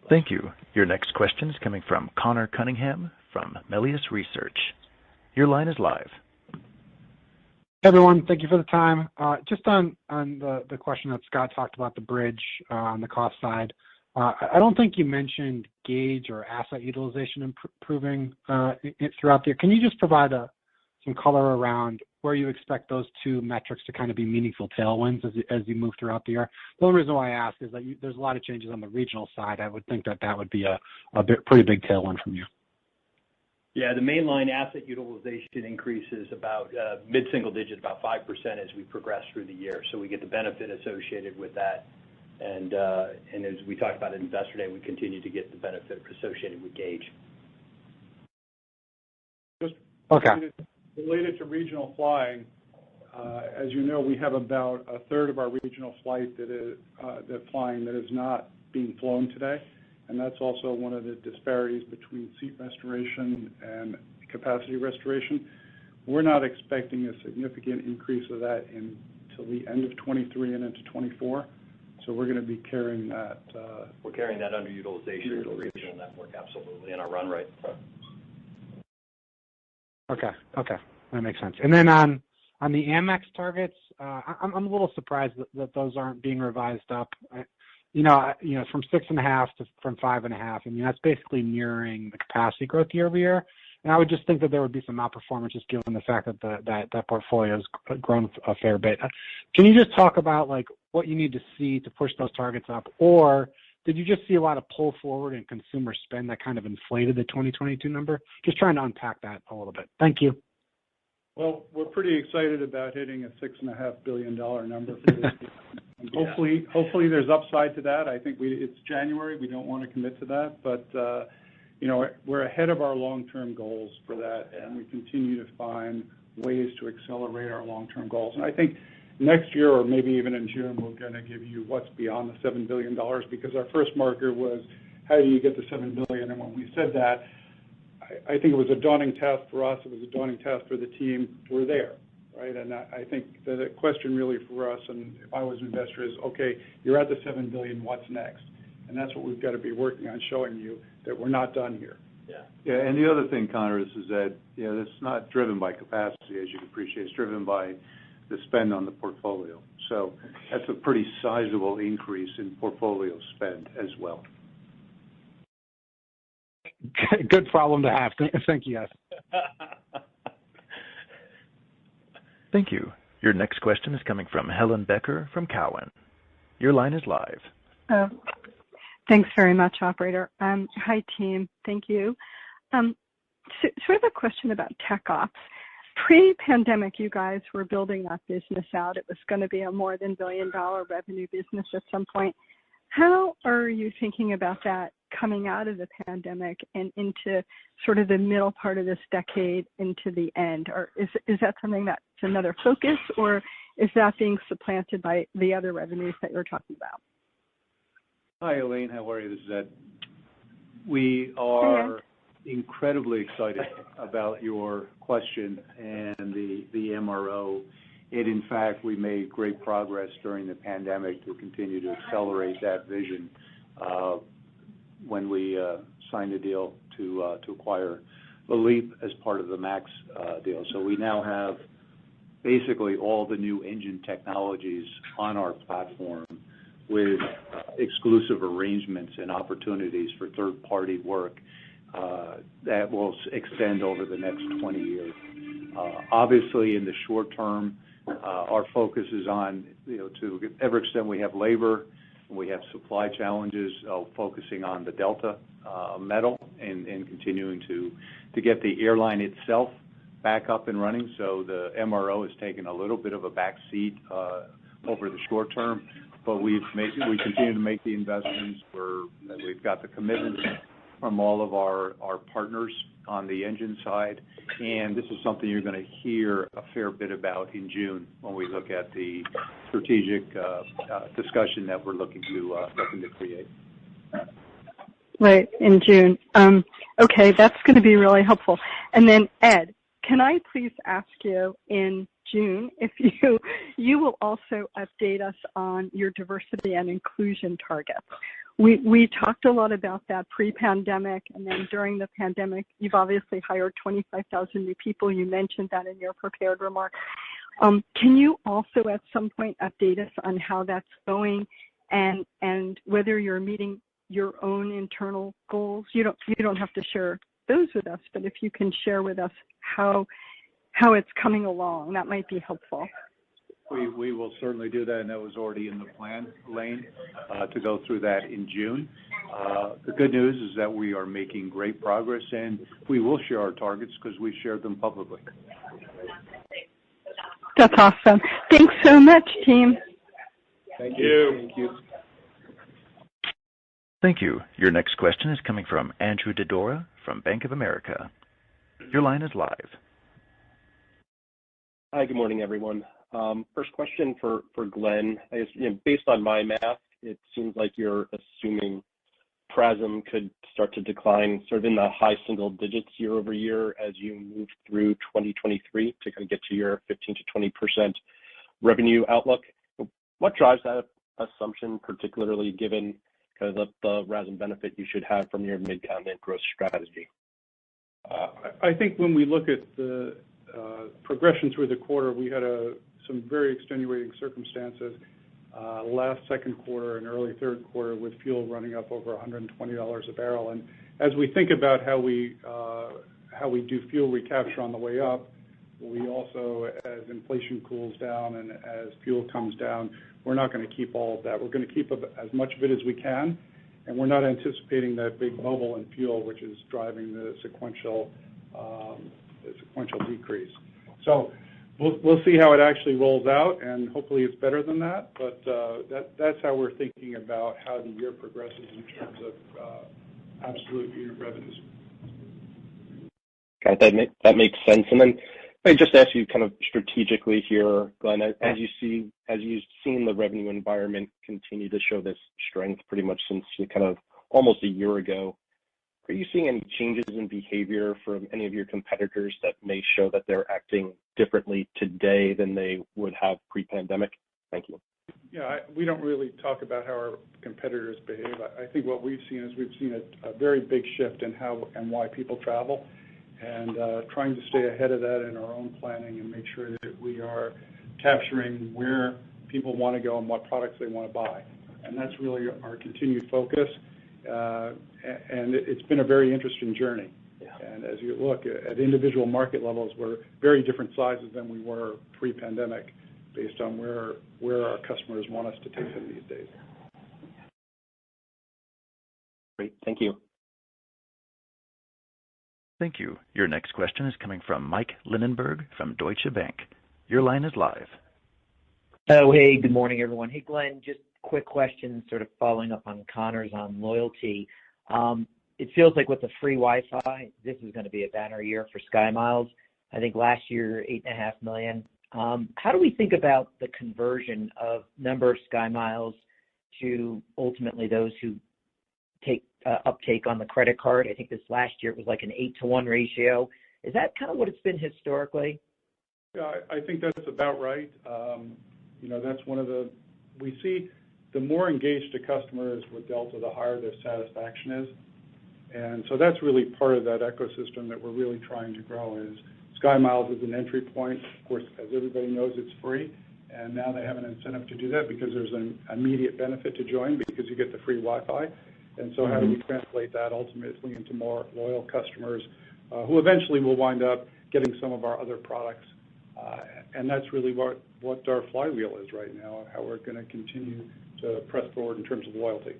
Thank you. Your next question is coming from Connor Cunningham from Melius Research. Your line is live. Hey everyone, thank you for the time. Just on the question that Scott talked about, the bridge on the cost side, I don't think you mentioned gauge or asset utilization improving throughout the year. Can you just provide some color around where you expect those two metrics to kind of be meaningful tailwinds as you move throughout the year? The only reason why I ask is that there's a lot of changes on the regional side. I would think that would be a pretty big tailwind from you. Yeah, the mainline asset utilization increases about mid-single digit, about 5% as we progress through the year. So we get the benefit associated with that. And as we talked about at Investor Day, we continue to get the benefit associated with gauge. Just okay. Related to regional flying, as you know, we have about a third of our regional flight that is not being flown today. And that's also one of the disparities between seat restoration and capacity restoration. We're not expecting a significant increase of that until the end of 23 and into 24. So we're going to be carrying that. We're carrying that underutilization in the regional network, absolutely, in our run rate. Okay, that makes sense. And then on the Amex targets, I'm a little surprised that those aren't being revised up. From 6.5 to from 5.5. I mean, that's basically mirroring the capacity growth year over year. And I would just think that there would be some outperformance just given the fact that that portfolio has grown a fair bit. Can you just talk about what you need to see to push those targets up, or did you just see a lot of pull forward in consumer spend that kind of inflated the 2022 number? Just trying to unpack that a little bit. Thank you. Well, we're pretty excited about hitting a $6.5 billion number for this year. And hopefully there's upside to that. I think it's January. We don't want to commit to that, but we're ahead of our long-term goals for that, and we continue to find ways to accelerate our long-term goals. And I think next year, or maybe even in June, we're going to give you what's beyond the $7 billion, because our first marker was how do you get to $7 billion? And when we said that, I think it was a daunting task for us. It was a daunting task for the team. We're there, right? And I think the question really for us, and if I was an investor, is, okay, you're at the $7 billion, what's next? And that's what we've got to be working on, showing you that we're not done here. Yeah, and the other thing, Connor, is that it's not driven by capacity, as you can appreciate. It's driven by the spend on the portfolio. So that's a pretty sizable increase in portfolio spend as well. Good problem to have. Thank you, guys. Thank you. Your next question is coming from Helane Becker from Cowen. Your line is live. Thanks very much, operator. Hi, team. Thank you. Sort of a question about tech ops. Pre-pandemic, you guys were building that business out. It was going to be a more than $1 billion revenue business at some point. How are you thinking about that coming out of the pandemic and into sort of the middle part of this decade into the end? Or is that something that's another focus, or is that being supplanted by the other revenues that you're talking about? Hi, Elaine. How are you? This is Ed. We are incredibly excited about your question and the MRO And in fact, we made great progress during the pandemic to continue to accelerate that vision when we signed a deal to acquire the LEAP as part of the MAX deal. So we now have basically all the new engine technologies on our platform with exclusive arrangements and opportunities for third-party work that will extend over the next 20 years. Obviously, in the short term, our focus is on, to whatever extent we have labor, we have supply challenges, focusing on the Delta metal and continuing to get the airline itself back up and running. So the MRO has taken a little bit of a back seat over the short term, but we continue to make the investments. We've got the commitments from all of our partners on the engine side, and this is something you're going to hear a fair bit about in June when we look at the strategic discussion that we're looking to create. Right, in June. Okay, that's going to be really helpful. And then, Ed, can I please ask you in June if you will also update us on your diversity and inclusion targets? We talked a lot about that pre-pandemic, and then during the pandemic, you've obviously hired 25,000 new people. You mentioned that in your prepared remarks. Can you also at some point update us on how that's going and whether you're meeting your own internal goals? You don't have to share those with us, but if you can share with us how it's coming along, that might be helpful. We will certainly do that, and that was already in the plan, Lane, to go through that in June. The good news is that we are making great progress, and we will share our targets because we shared them publicly. That's awesome. Thanks so much, team. Thank you. Thank you. Thank you. Your next question is coming from Andrew Dodora from Bank of America. Your line is live. Hi, good morning, everyone. First question for Glenn. I guess, based on my math, it seems like you're assuming PRASM could start to decline sort of in the high single digits year over year as you move through 2023 to kind of get to your 15 to 20% revenue outlook. What drives that assumption, particularly given kind of the RASM benefit you should have from your mid-continent growth strategy? I think when we look at the progression through the quarter, we had some very extenuating circumstances last second quarter and early third quarter with fuel running up over $120 a barrel. And as we think about how we do fuel recapture on the way up, we also, as inflation cools down and as fuel comes down, we're not going to keep all of that. We're going to keep as much of it as we can, and we're not anticipating that big bubble in fuel, which is driving the sequential decrease. So we'll see how it actually rolls out, and hopefully it's better than that. But that's how we're thinking about how the year progresses in terms of absolute unit revenues. Okay, that makes sense. And then I just ask you kind of strategically here, Glenn, as you've seen the revenue environment continue to show this strength pretty much since kind of almost a year ago, are you seeing any changes in behavior from any of your competitors that may show that they're acting differently today than they would have pre-pandemic? Thank you. Yeah, we don't really talk about how our competitors behave. I think what we've seen is a very big shift in how and why people travel, and trying to stay ahead of that in our own planning and make sure that we are capturing where people want to go and what products they want to buy. And that's really our continued focus. And it's been a very interesting journey. Yeah. And as you look at individual market levels, we're very different sizes than we were pre-pandemic based on where our customers want us to take them these days. Great. Thank you. Thank you. Your next question is coming from Mike Linenberg from Deutsche Bank. Your line is live. Oh, hey, good morning, everyone. Hey, Glenn, just quick question, sort of following up on Connor's on loyalty. It feels like with the free Wi-Fi, this is going to be a banner year for SkyMiles. I think last year, 8.5 million. How do we think about the conversion of number of SkyMiles to ultimately those who take uptake on the credit card? I think this last year it was like an 8-to-1 ratio. Is that kind of what it's been historically? Yeah, I think that's about right. That's we see the more engaged a customer is with Delta, the higher their satisfaction is. And so that's really part of that ecosystem that we're really trying to grow is SkyMiles is an entry point. Of course, as everybody knows, it's free. And now they have an incentive to do that because there's an immediate benefit to join because you get the free Wi-Fi. And so how do we translate that ultimately into more loyal customers who eventually will wind up getting some of our other products? And that's really what our flywheel is right now, how we're going to continue to press forward in terms of loyalty.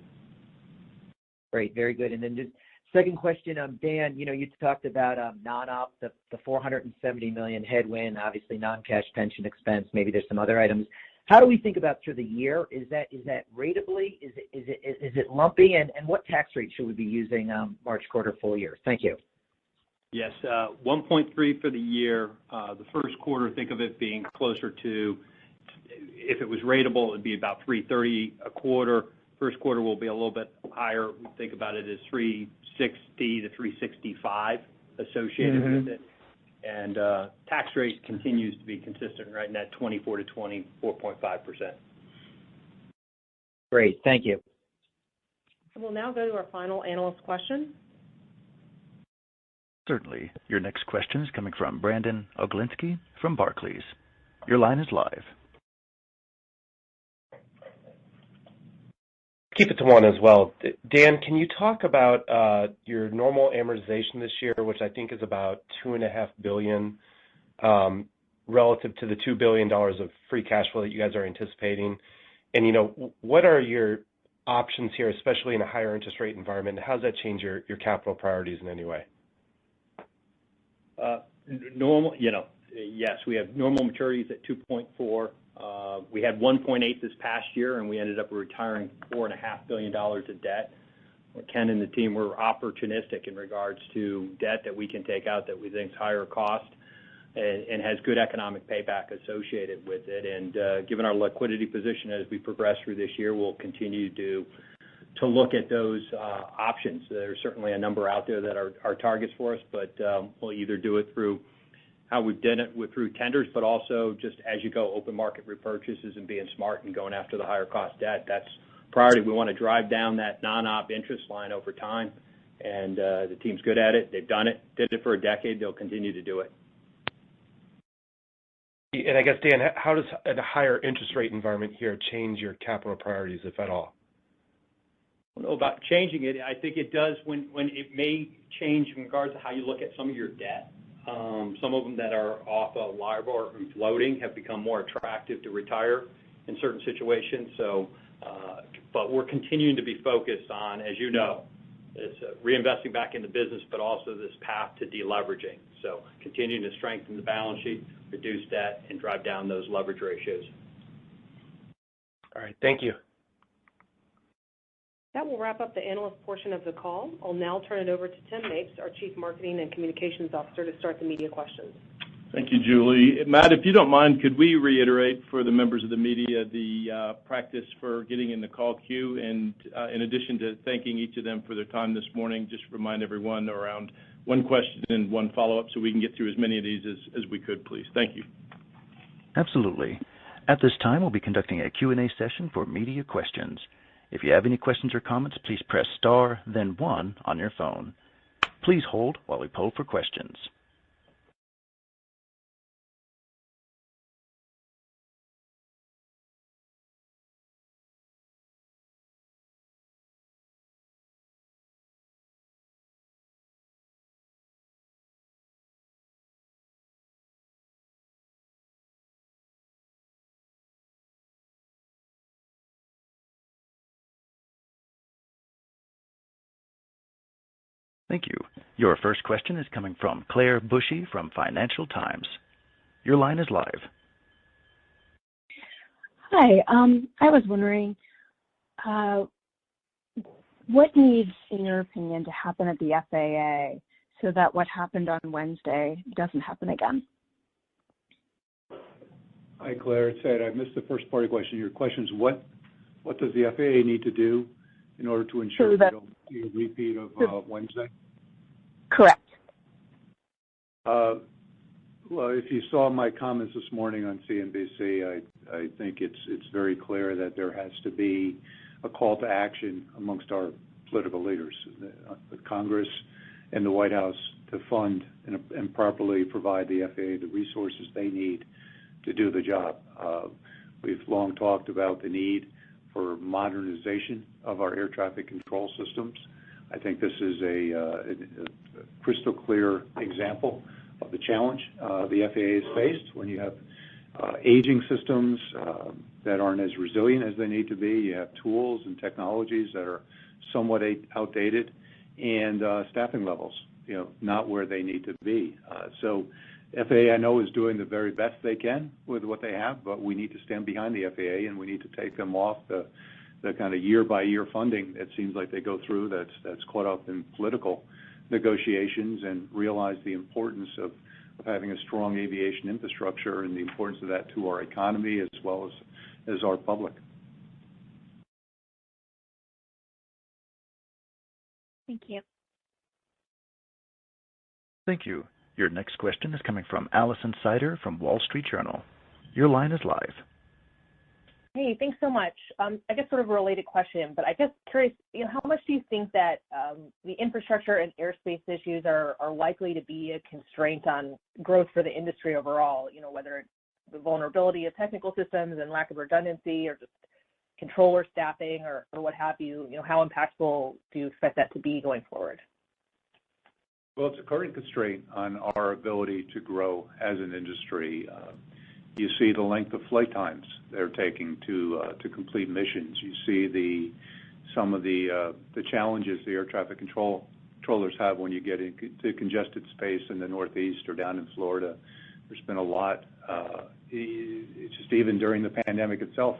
Great, very good. And then just second question, Dan, you talked about non-op, the $470 million headwind, obviously non-cash pension expense, maybe there's some other items. How do we think about through the year? Is that ratably? Is it lumpy? And what tax rate should we be using March quarter full year? Thank you. Yes, 1.3 for the year. The first quarter, think of it being closer to, if it was ratable, it would be about 330 a quarter. First quarter will be a little bit higher. We think about it as 360 to 365 associated with it. And tax rate continues to be consistent right in that 24 to 24.5%. Great, thank you. We'll now go to our final analyst question. Certainly. Your next question is coming from Brandon Oglinski from Barclays. Your line is live. Keep it to one as well. Dan, can you talk about your normal amortization this year, which I think is about $2.5 billion, relative to the $2 billion of free cash flow that you guys are anticipating? And, what are your options here, especially in a higher interest rate environment? How does that change your capital priorities in any way? Normal, yes, we have normal maturities at 2.4. We had 1.8 this past year, and we ended up retiring $4.5 billion of debt. Ken and the team were opportunistic in regards to debt that we can take out that we think is higher cost and has good economic payback associated with it. And given our liquidity position as we progress through this year, we'll continue to look at those options. There's certainly a number out there that are targets for us, but we'll either do it through how we've done it through tenders, but also just as you go, open market repurchases and being smart and going after the higher cost debt. That's priority. We want to drive down that non-op interest line over time, and the team's good at it. They've done it, did it for a decade. They'll continue to do it. And I guess, Dan, how does a higher interest rate environment here change your capital priorities, if at all? I don't know about changing it. I think it does when it may change in regards to how you look at some of your debt. Some of them that are off of LIBOR and floating have become more attractive to retire in certain situations. So, but we're continuing to be focused on, as you know, it's reinvesting back in the business, but also this path to deleveraging. So continuing to strengthen the balance sheet, reduce debt, and drive down those leverage ratios. All right, thank you. That will wrap up the analyst portion of the call. I'll now turn it over to Tim Mapes, our Chief Marketing and Communications Officer, to start the media questions. Thank you, Julie. Matt, if you don't mind, could we reiterate for the members of the media the practice for getting in the call queue? And in addition to thanking each of them for their time this morning, just remind everyone around one question and one follow-up so we can get through as many of these as we could, please. Thank you. Absolutely. At this time, we'll be conducting a Q&A session for media questions. If you have any questions or comments, please press star, then 1 on your phone. Please hold while we poll for questions. Thank you. Your first question is coming from Claire Bushy from Financial Times. Your line is live. Hi. I was wondering, what needs, in your opinion, to happen at the FAA so that what happened on Wednesday doesn't happen again? Hi, Claire. It's Ed. I missed the first part of the question. Your question is what does the FAA need to do in order to ensure we don't see a repeat of Wednesday? Correct. Well, if you saw my comments this morning on CNBC, I think it's very clear that there has to be a call to action amongst our political leaders, the Congress and the White House, to fund and properly provide the FAA the resources they need to do the job. We've long talked about the need for modernization of our air traffic control systems. I think this is a crystal clear example of the challenge the FAA is faced when you have aging systems that aren't as resilient as they need to be. You have tools and technologies that are somewhat outdated, and staffing levels, not where they need to be. So FAA, I know, is doing the very best they can with what they have, but we need to stand behind the FAA, and we need to take them off the kind of year-by-year funding it seems like they go through that's caught up in political negotiations, and realize the importance of having a strong aviation infrastructure and the importance of that to our economy as well as our public. Thank you. Thank you. Your next question is coming from Allison Sider from Wall Street Journal. Your line is live. Hey, thanks so much. I guess sort of a related question, but I guess curious, how much do you think that the infrastructure and airspace issues are likely to be a constraint on growth for the industry overall, whether it's the vulnerability of technical systems and lack of redundancy, or just controller staffing, or what have you? How impactful do you expect that to be going forward? Well, it's a current constraint on our ability to grow as an industry. You see the length of flight times they're taking to complete missions. You see some of the challenges the air traffic controllers have when you get into congested space in the Northeast or down in Florida. There's been a lot, it's just even during the pandemic itself,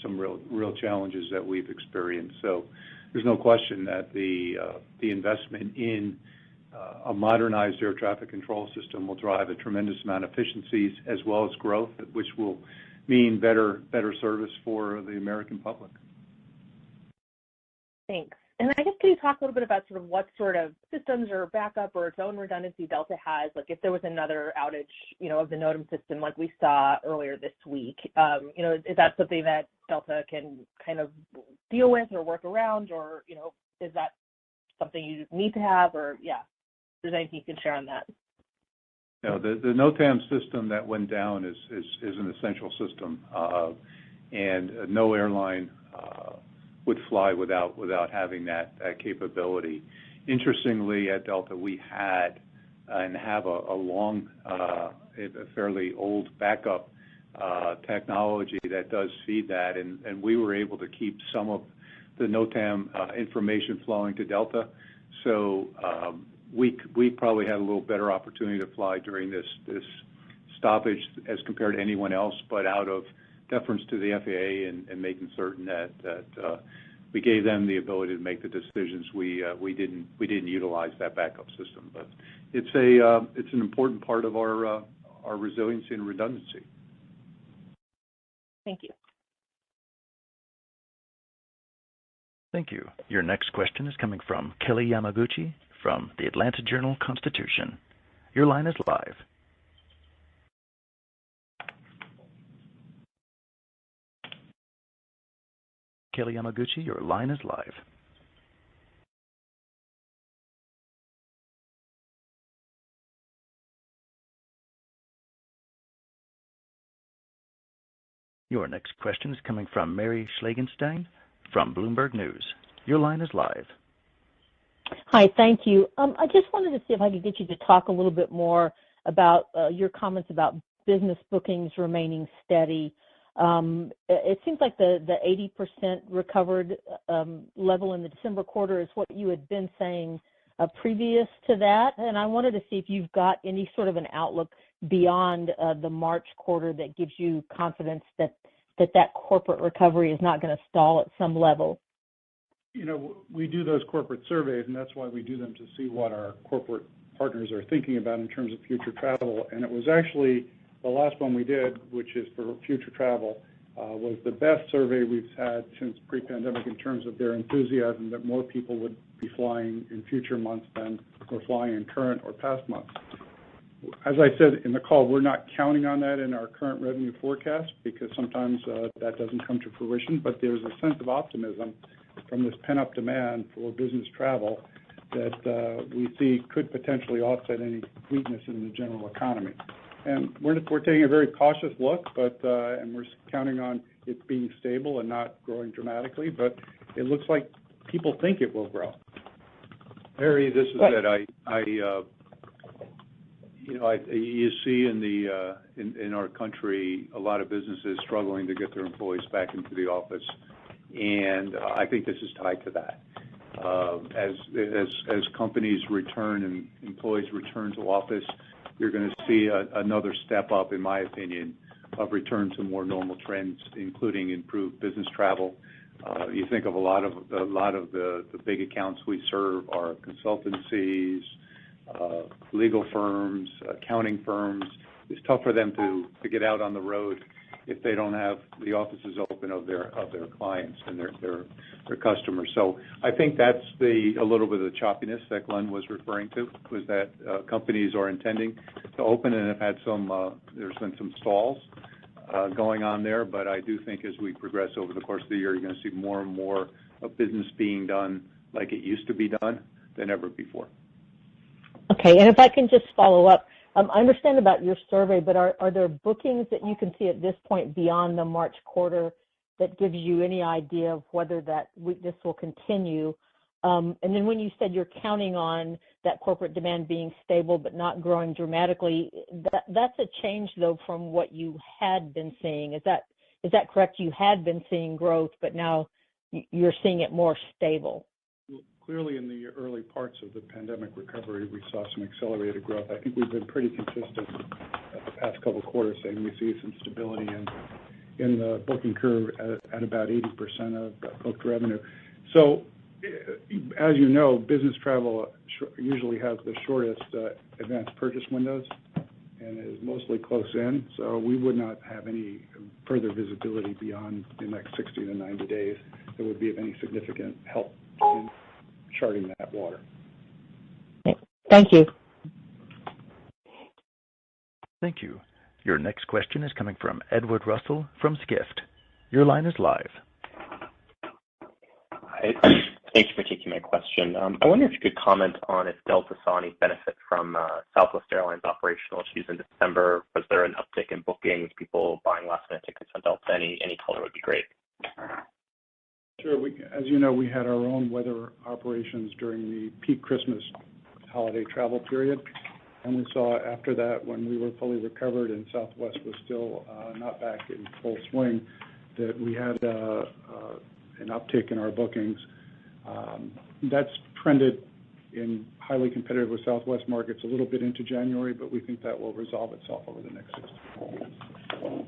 some real challenges that we've experienced. So there's no question that the investment in a modernized air traffic control system will drive a tremendous amount of efficiencies as well as growth, which will mean better service for the American public. Thanks. And I guess, can you talk a little bit about sort of what sort of systems or backup or its own redundancy Delta has? Like if there was another outage, of the NOTAM system like we saw earlier this week, is that something that Delta can kind of deal with or work around, or, is that something you need to have, or, if there's anything you can share on that? No, the NOTAM system that went down is an essential system, and no airline would fly without having that capability. Interestingly, at Delta, we had and have a long, a fairly old backup technology that does feed that, and we were able to keep some of the NOTAM information flowing to Delta. So we probably had a little better opportunity to fly during this stoppage as compared to anyone else, but out of deference to the FAA and making certain that we gave them the ability to make the decisions, we didn't utilize that backup system. But it's an important part of our resiliency and redundancy. Thank you. Thank you. Your next question is coming from Kelly Yamaguchi from the Atlanta Journal-Constitution. Your line is live. Kelly Yamaguchi, your line is live. Your next question is coming from Mary Schlangenstein from Bloomberg News. Your line is live. Hi, thank you. I just wanted to see if I could get you to talk a little bit more about your comments about business bookings remaining steady. It seems like the 80% recovered level in the December quarter is what you had been saying previous to that, and I wanted to see if you've got any sort of an outlook beyond the March quarter that gives you confidence that corporate recovery is not going to stall at some level. We do those corporate surveys, and that's why we do them, to see what our corporate partners are thinking about in terms of future travel. And it was actually the last one we did, which is for future travel, was the best survey we've had since pre-pandemic in terms of their enthusiasm that more people would be flying in future months than were flying in current or past months. as I said in the call, we're not counting on that in our current revenue forecast because sometimes that doesn't come to fruition, but there's a sense of optimism from this pent-up demand for business travel that we see could potentially offset any weakness in the general economy. And we're taking a very cautious look, and we're counting on it being stable and not growing dramatically, but it looks like people think it will grow. Harry, this is Ed. You see in our country a lot of businesses struggling to get their employees back into the office, and I think this is tied to that. As companies return and employees return to office, you're going to see another step up, in my opinion, of return to more normal trends, including improved business travel. You think of a lot of the big accounts we serve are consultancies, legal firms, accounting firms. It's tough for them to get out on the road if they don't have the offices open of their clients and their customers. So I think that's a little bit of the choppiness that Glenn was referring to, was that companies are intending to open and have had there's been some stalls going on there, but I do think as we progress over the course of the year, you're going to see more and more of business being done like it used to be done than ever before. Okay, and if I can just follow up, I understand about your survey, but are there bookings that you can see at this point beyond the March quarter that gives you any idea of whether that weakness will continue? And then when you said you're counting on that corporate demand being stable but not growing dramatically, that's a change, though, from what you had been seeing. Is that correct? You had been seeing growth, but now you're seeing it more stable. Clearly, in the early parts of the pandemic recovery, we saw some accelerated growth. I think we've been pretty consistent the past couple of quarters saying we see some stability in the booking curve at about 80% of booked revenue. So, as you know, business travel usually has the shortest advanced purchase windows and is mostly close in, so we would not have any further visibility beyond the next 60 to 90 days that would be of any significant help in charting that water. Thank you. Thank you. Your next question is coming from Edward Russell from Skift. Your line is live. Hi. Thank you for taking my question. I wonder if you could comment on if Delta saw any benefit from Southwest Airlines operational issues in December. Was there an uptick in bookings, people buying last-minute tickets on Delta? Any color would be great. Sure. As you know, we had our own weather operations during the peak Christmas holiday travel period, and we saw after that, when we were fully recovered and Southwest was still not back in full swing, that we had an uptick in our bookings. That's trended in highly competitive with Southwest markets a little bit into January, but we think that will resolve itself over the next 6 months.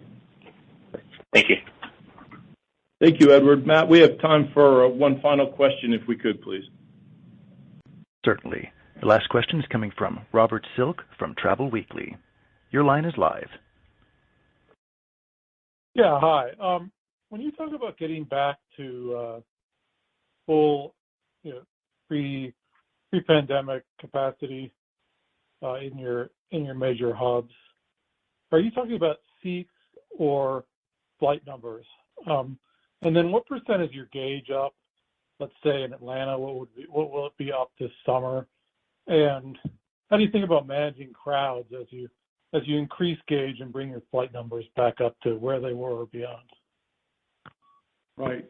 Thank you. Thank you, Edward. Matt, we have time for one final question, if we could, please. Certainly. The last question is coming from Robert Silk from Travel Weekly. Your line is live. Yeah, hi. When you talk about getting back to full, pre-pandemic capacity in your major hubs, are you talking about seats or flight numbers? And then what percent is your gauge up? Let's say in Atlanta, what will it be up this summer? And how do you think about managing crowds as you increase gauge and bring your flight numbers back up to where they were or beyond? Right.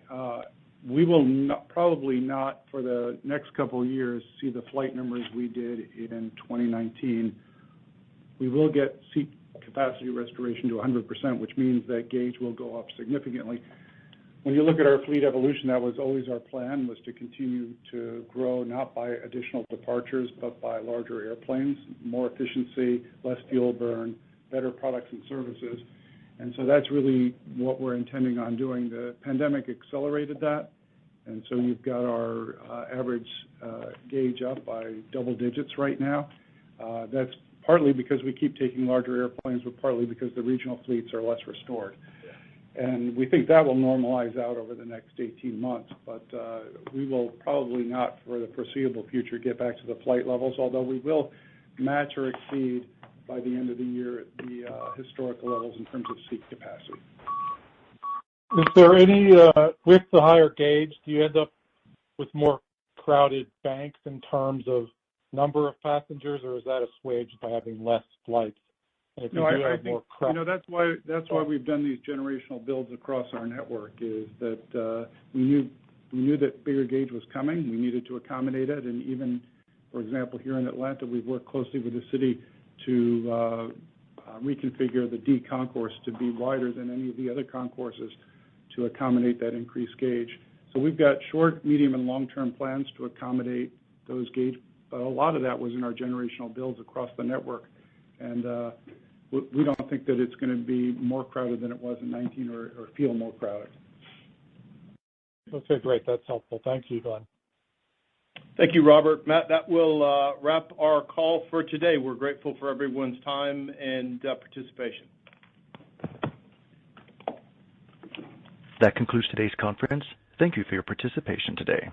We will probably not for the next couple of years see the flight numbers we did in 2019. We will get seat capacity restoration to 100%, which means that gauge will go up significantly. When you look at our fleet evolution, that was always our plan, was to continue to grow not by additional departures, but by larger airplanes, more efficiency, less fuel burn, better products and services. And so that's really what we're intending on doing. The pandemic accelerated that, and so you've got our average gauge up by double digits right now. That's partly because we keep taking larger airplanes, but partly because the regional fleets are less restored. And we think that will normalize out over the next 18 months, but we will probably not for the foreseeable future get back to the flight levels, although we will match or exceed by the end of the year at the historical levels in terms of seat capacity. Is there any, with the higher gauge, do you end up with more crowded banks in terms of number of passengers, or is that assuaged by having less flights? And if you do have more crowd, that's why we've done these generational builds across our network. Is that we knew that bigger gauge was coming. We needed to accommodate it, and even, for example, here in Atlanta, we've worked closely with the city to reconfigure the D concourse to be wider than any of the other concourses to accommodate that increased gauge. So we've got short, medium, and long-term plans to accommodate those gauge, but a lot of that was in our generational builds across the network. And we don't think that it's going to be more crowded than it was in 19 or feel more crowded. Okay, great. That's helpful. Thank you, Glenn. Thank you, Robert. Matt, that will wrap our call for today. We're grateful for everyone's time and participation. That concludes today's conference. Thank you for your participation today.